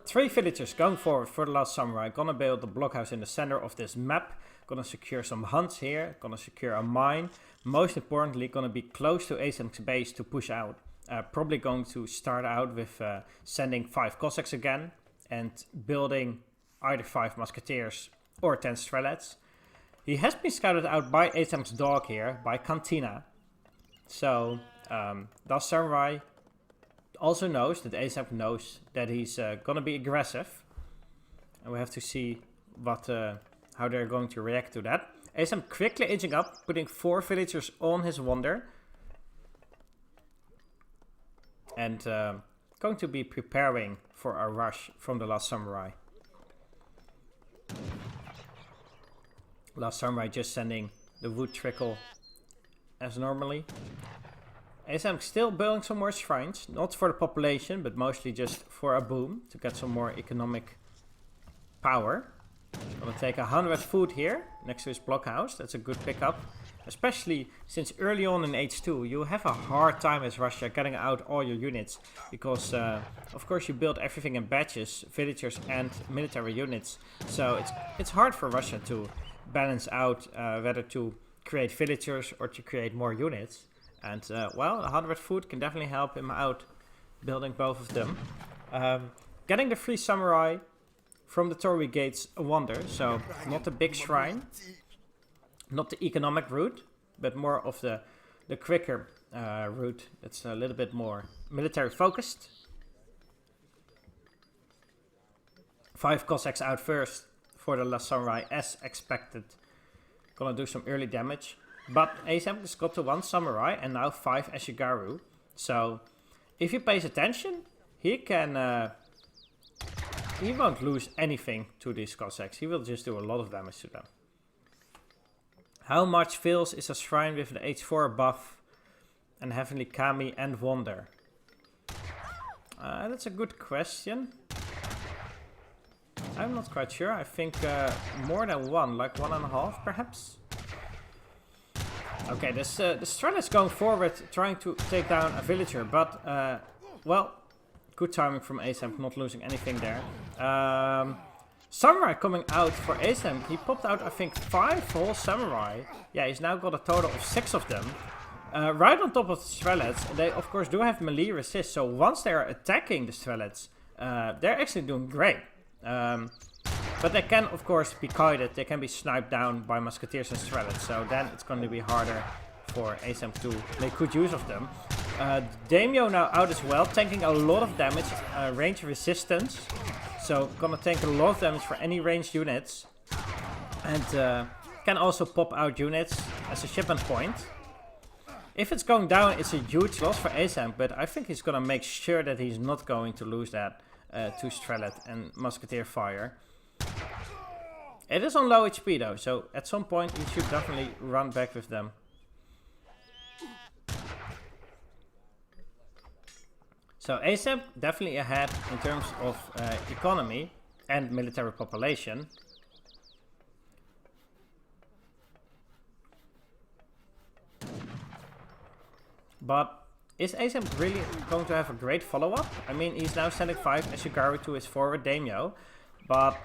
Three villagers going forward for the last samurai. Gonna build the blockhouse in the center of this map. Gonna secure some hunts here. Gonna secure a mine. Most importantly, gonna be close to Aizamk's base to push out. Probably going to start out with sending 5 Cossacks again. And building either 5 musketeers or 10 strelets. He has been scouted out by Aizamk's dog here, by Cantina. So, last samurai also knows that Aizamk knows that he's gonna be aggressive, and we have to see what how they're going to react to that. Aizamk quickly aging up, putting 4 villagers on his wonder, and going to be preparing for a rush from the last samurai. Last samurai just sending the wood trickle as normally. Aizamk still building some more shrines, not for the population, but mostly just for a boom, to get some more economic power. Gonna take 100 food here, next to his blockhouse. That's a good pickup. Especially since early on in H2, you have a hard time as Russia getting out all your units. Because, of course, you build everything in batches, villagers and military units. So it's hard for Russia to balance out whether to create villagers or to create more units. And, well, 100 food can definitely help him out building both of them. Getting the 3 samurai from the Torii Gates a wonder. So, not a big shrine. Not the economic route, but more of the quicker route. That's a little bit more military focused. 5 Cossacks out first for the last samurai as expected. Gonna do some early damage. But Aizamk has got to 1 samurai and now 5 Ashigaru. So, if he pays attention, he can... he won't lose anything to these Cossacks. He will just do a lot of damage to them. How much fails is a shrine with the H4 buff and Heavenly Kami and Wonder? That's a good question. I'm not quite sure. I think more than 1, like 1.5 perhaps. Okay, the Strel is going forward, trying to take down a villager, but, well, good timing from Aizamk, not losing anything there. Samurai coming out for Aizamk, he popped out, I think, 5 whole samurai. Yeah, he's now got a total of 6 of them. Right on top of the Strelets, they, of course, do have melee resist, so once they are attacking the Strelets, they're actually doing great. But they can, of course, be kited. They can be sniped down by musketeers and strelets. So then it's going to be harder for Aizamk to make good use of them. Daimyo now out as well, tanking a lot of damage, range resistance. So gonna tank a lot of damage for any ranged units. And can also pop out units as a shipment point. If it's going down, it's a huge loss for Aizamk, but I think he's gonna make sure that he's not going to lose that to Strelet and Musketeer fire. It is on low HP though, so at some point you should definitely run back with them. So Aizamk definitely ahead in terms of economy and military population. But is Aizamk really going to have a great follow-up? I mean, he's now sending 5 Ashigaru to his forward Daimyo, but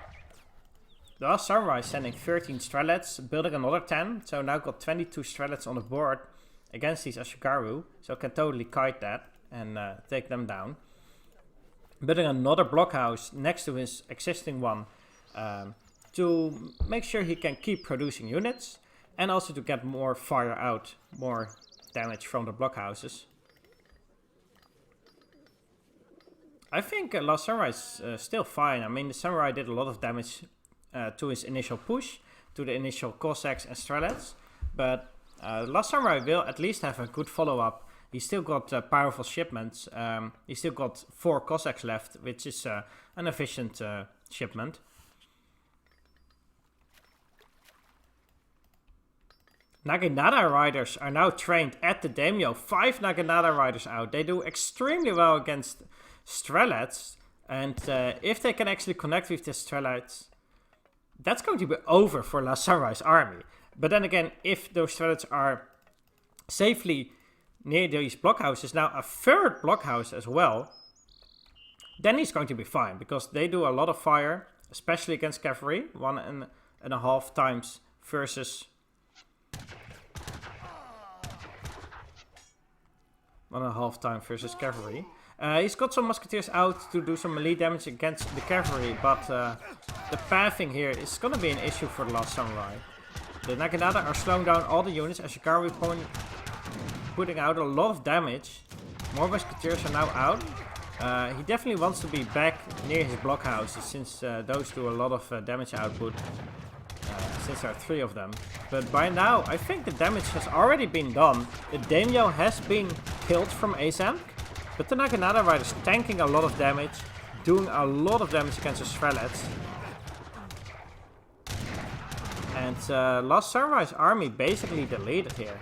The last samurai is sending 13 strelets, building another 10. So now got 22 strelets on the board against these Ashigaru. So can totally kite that and take them down. Building another blockhouse next to his existing one to make sure he can keep producing units. And also to get more fire out, more damage from the blockhouses. I think Last Samurai is still fine. I mean, the Samurai did a lot of damage to his initial push, to the initial Cossacks and Strelets. But Last Samurai will at least have a good follow-up. He's still got powerful shipments. He's still got 4 Cossacks left, which is an efficient shipment. Naginata riders are now trained at the daimyo. 5 Naginata riders out. They do extremely well against Strelets. And if they can actually connect with the Strelets, that's going to be over for Last Samurai's army. But then again, if those Strelets are safely near these blockhouses, now a 3rd blockhouse as well, then he's going to be fine. Because they do a lot of fire, especially against cavalry. 1.5 times versus... 1.5 times versus cavalry. He's got some musketeers out to do some melee damage against the cavalry, but the pathing here is gonna be an issue for the Last Samurai. The Naginata are slowing down all the units as Shikari putting out a lot of damage. More musketeers are now out. He definitely wants to be back near his blockhouses since those do a lot of damage output. Since there are 3 of them. But by now, I think the damage has already been done. The daimyo has been killed from Aizamk, but the Naginata rider is tanking a lot of damage, doing a lot of damage against the Strelets. And Last Samurai's army basically deleted here.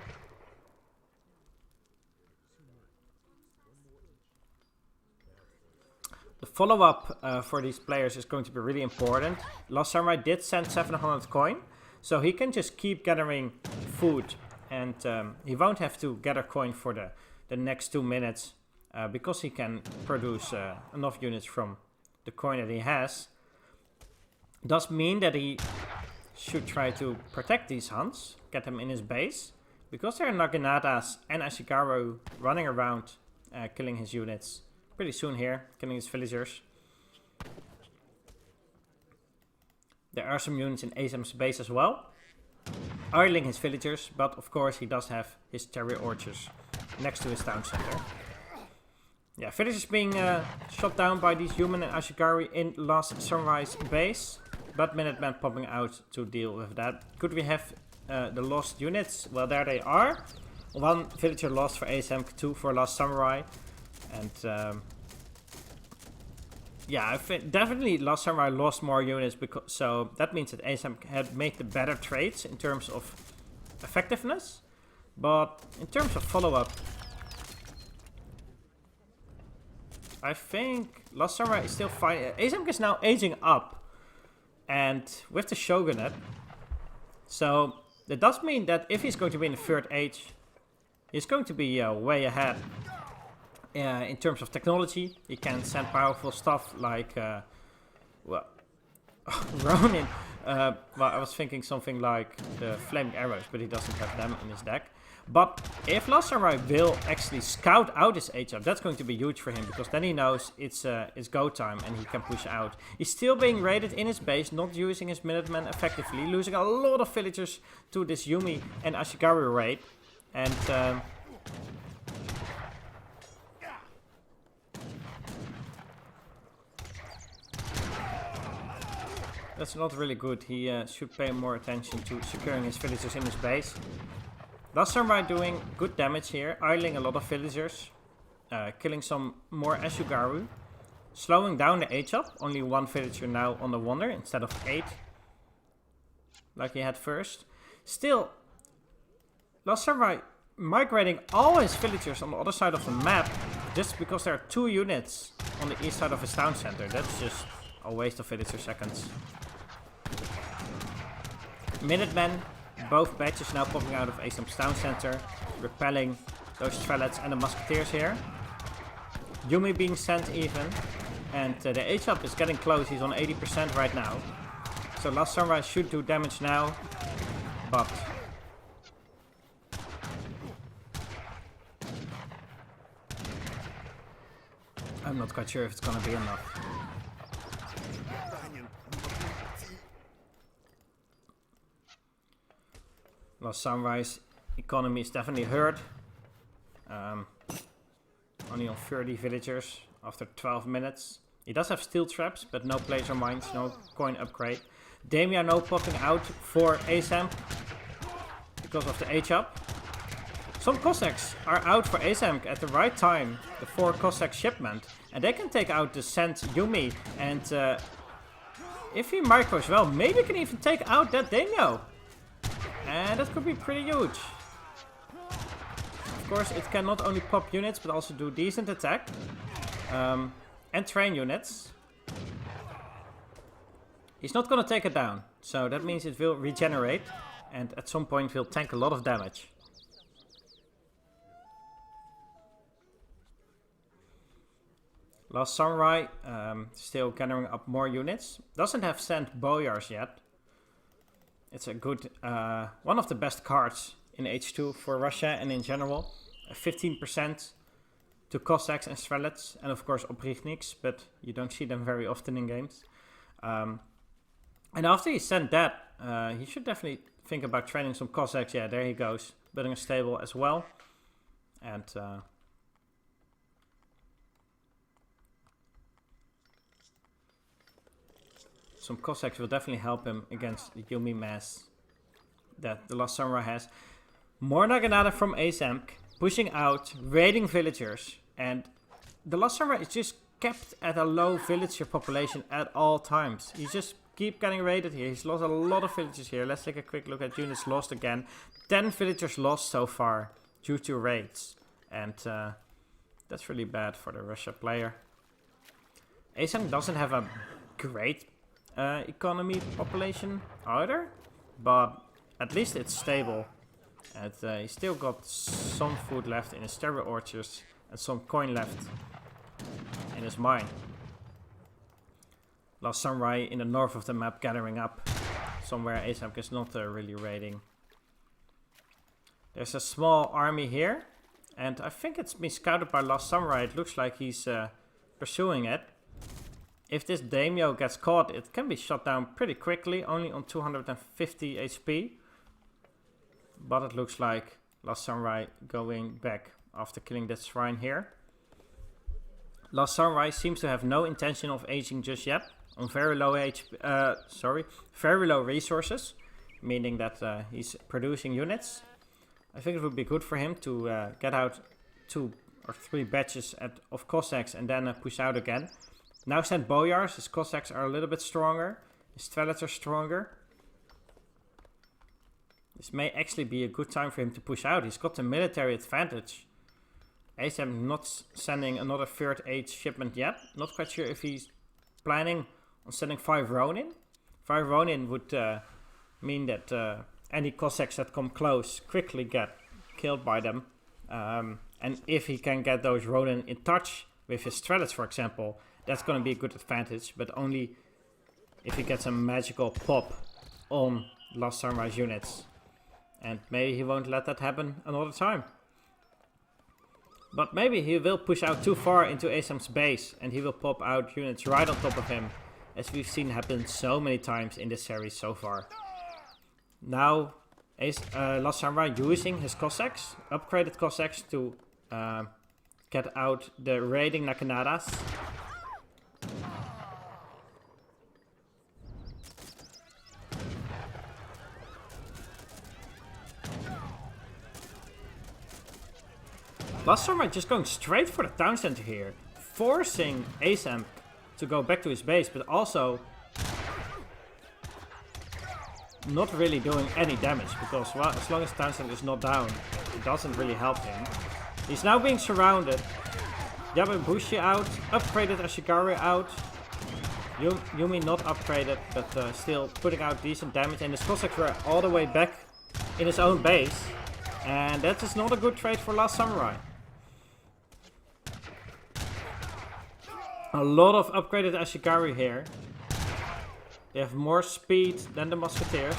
The follow-up for these players is going to be really important. Last Samurai did send 700 coin, so he can just keep gathering food, and he won't have to gather coin for the next 2 minutes, because he can produce enough units from the coin that he has. Does mean that he should try to protect these Huns, get them in his base, because there are Naginatas and Ashigaru running around killing his units. Pretty soon here, killing his villagers. There are some units in Aizamk's base as well, idling his villagers, but of course he does have his cherry orchards next to his town center. Yeah, villagers being shot down by these human and Ashigaru in Last Samurai's base, but Minutemen popping out to deal with that. Could we have the lost units? Well, there they are. 1 villager lost for Aizamk, 2 for Last Samurai. And yeah, I think definitely Last Samurai lost more units, because so that means that Aizamk had made the better trades in terms of effectiveness. But in terms of follow-up, I think Last Samurai is still fine. Aizamk is now aging up, and with the shogunate, so that does mean that if he's going to be in the 3rd age, he's going to be way ahead. In terms of technology, he can send powerful stuff like, well, Ronin. Well, I was thinking something like the flaming arrows, but he doesn't have them in his deck. But if Last Samurai will actually scout out his age up, that's going to be huge for him, because then he knows it's go time and he can push out. He's still being raided in his base, not using his Minutemen effectively, losing a lot of villagers to this Yumi and Ashigaru raid. And that's not really good. He should pay more attention to securing his villagers in his base. Last Samurai doing good damage here, idling a lot of villagers, killing some more Ashigaru, slowing down the age up. Only 1 villager now on the Wonder instead of 8, like he had first. Still, Last Samurai migrating all his villagers on the other side of the map just because there are 2 units on the east side of his town center. That's just a waste of villager seconds. Minutemen, both batches now popping out of Aizamk's town center, repelling those Strelets and the musketeers here. Yumi being sent even, and the age up is getting close. He's on 80% right now. So Last Samurai should do damage now, but I'm not quite sure if it's gonna be enough. Last Samurai's economy is definitely hurt. Only on 30 villagers after 12 minutes. He does have steel traps, but no placer mines, no coin upgrade. Daimyo now popping out for Aizamk because of the H-up. Some Cossacks are out for Aizamk at the right time, the 4 Cossack shipment, and they can take out the sent Yumi, and if he micros well, maybe he can even take out that Daimyo. And that could be pretty huge. Of course, it can not only pop units, but also do decent attack. And train units. He's not gonna take it down, so that means it will regenerate, and at some point will tank a lot of damage. Last Samurai, still gathering up more units. Doesn't have sent Boyars yet. It's a good, one of the best cards in H2 for Russia and in general. 15% to Cossacks and Strelets, and of course Obrigniks, but you don't see them very often in games. And after he sent that, he should definitely think about training some Cossacks. Yeah, there he goes, building a stable as well. And some Cossacks will definitely help him against the Yumi mass that the Last Samurai has. More Naginata from Aizamk, pushing out, raiding villagers, and the Last Samurai is just kept at a low villager population at all times. He just keep getting raided here. He's lost a lot of villagers here. Let's take a quick look at units lost again. 10 villagers lost so far due to raids, and that's really bad for the Russia player. Aizamk doesn't have a great economy population either, but at least it's stable. And he still got some food left in his cherry orchards and some coin left in his mine. Last Samurai in the north of the map gathering up somewhere Aizamk is not really raiding. There's a small army here, and I think it's been scouted by Last Samurai. It looks like he's pursuing it. If this Daimyo gets caught, it can be shot down pretty quickly, only on 250 HP. But it looks like Last Samurai going back after killing that shrine here. Last Samurai seems to have no intention of aging just yet. On very low very low resources, meaning that he's producing units. I think it would be good for him to get out 2 or 3 batches of Cossacks and then push out again. Now sent Boyars, his Cossacks are a little bit stronger, his Strelets are stronger. This may actually be a good time for him to push out. He's got the military advantage. Aizamk not sending another 3rd age shipment yet. Not quite sure if he's planning on sending 5 Ronin. 5 Ronin would mean that any Cossacks that come close quickly get killed by them. And if he can get those Ronin in touch with his Strelets, for example, that's going to be a good advantage, but only if he gets a magical pop on Last Samurai's units. And maybe he won't let that happen another time. But maybe he will push out too far into Aizamk's base and he will pop out units right on top of him, as we've seen happen so many times in this series so far. Now Last Samurai using his Cossacks, upgraded Cossacks, to get out the raiding Nakanadas. Last Samurai just going straight for the town center here, forcing Aizamk to go back to his base, but also not really doing any damage, because well, as long as town center is not down, it doesn't really help him. He's now being surrounded. Yababushi out, upgraded Ashigari out. Yumi not upgraded, but still putting out decent damage, and his Cossacks were all the way back in his own base. And that is not a good trade for Last Samurai. A lot of upgraded Ashigari here. They have more speed than the musketeers.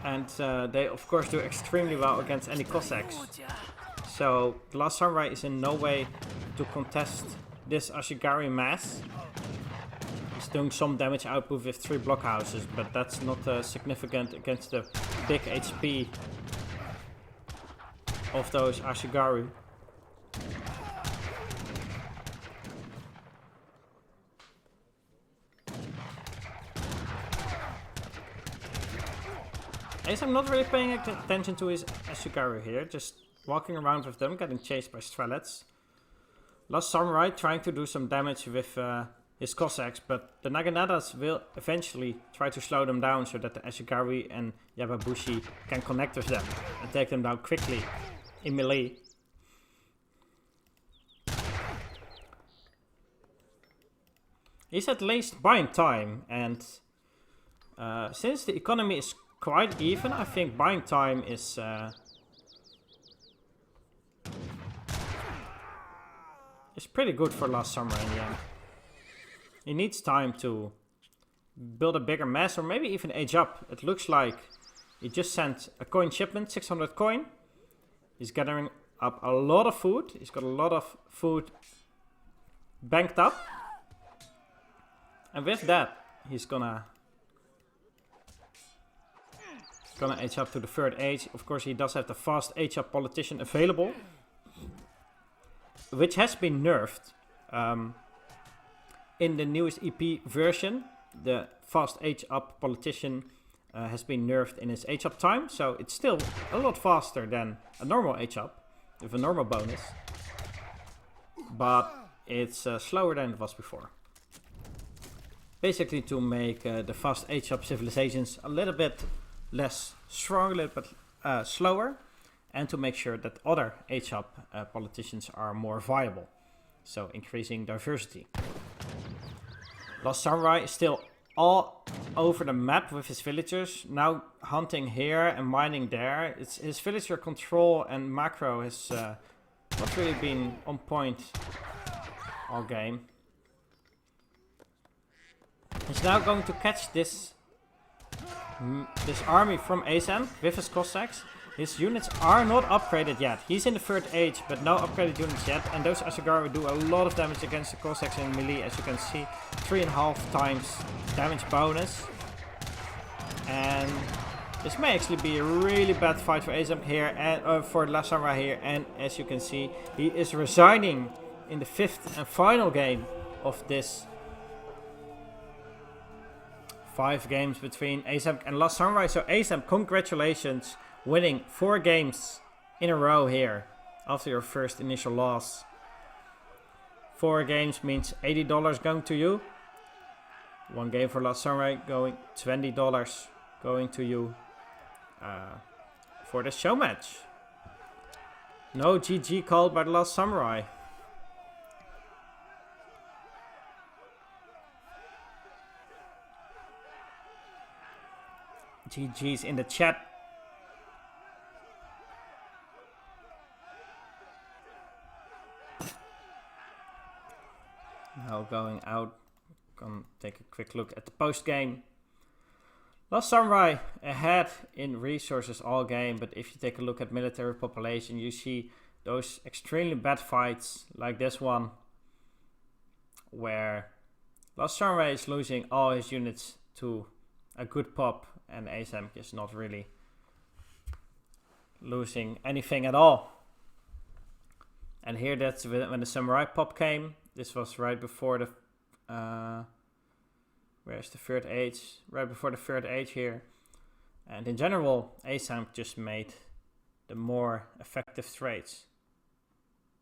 And they of course do extremely well against any Cossacks. So the Last Samurai is in no way to contest this Ashigari mass. He's doing some damage output with 3 blockhouses, but that's not significant against the big HP of those Ashigaru. I'm not really paying attention to his Ashigaru here, just walking around with them, getting chased by Strelets. Last Samurai trying to do some damage with his Cossacks, but the Naganedas will eventually try to slow them down so that the Ashigari and Yababushi can connect with them and take them down quickly in melee. He's at least buying time, and since the economy is quite even, I think buying time is pretty good for Last Samurai in the end. He needs time to build a bigger mass or maybe even age up. It looks like he just sent a coin shipment, 600 coin. He's gathering up a lot of food. He's got a lot of food banked up. And with that, he's gonna age up to the 3rd age. Of course, he does have the fast age up politician available, which has been nerfed. In the newest EP version, the fast age up politician has been nerfed in its age up time, so it's still a lot faster than a normal age up with a normal bonus, but it's slower than it was before. Basically to make the fast age up civilizations a little bit less strong, a little bit slower, and to make sure that other age up politicians are more viable, so increasing diversity. Last Samurai is still all over the map with his villagers, now hunting here and mining there. His villager control and macro has not really been on point all game. He's now going to catch this army from Aizamk with his Cossacks. His units are not upgraded yet. He's in the 3rd age, but no upgraded units yet. And those Ashigaru do a lot of damage against the Cossacks in melee, as you can see. 3.5 times damage bonus. And this may actually be a really bad fight for Aizamk here, and for Last Samurai here. And as you can see, he is resigning in the 5th and final game of this 5 games between Aizamk and Last Samurai. So Aizamk, congratulations, winning 4 games in a row here after your first initial loss. 4 games means $80 going to you. 1 game for Last Samurai going $20 going to you for the show match. No GG called by the Last Samurai. GG's in the chat. Now going out, gonna take a quick look at the post game. Last Samurai ahead in resources all game, but if you take a look at military population, you see those extremely bad fights like this one, where Last Samurai is losing all his units to a good pop, and Aizamk is not really losing anything at all. And here, that's when the Samurai pop came. This was right before the where's the 3rd age? Right before the 3rd age here. And in general, Aizamk just made the more effective trades.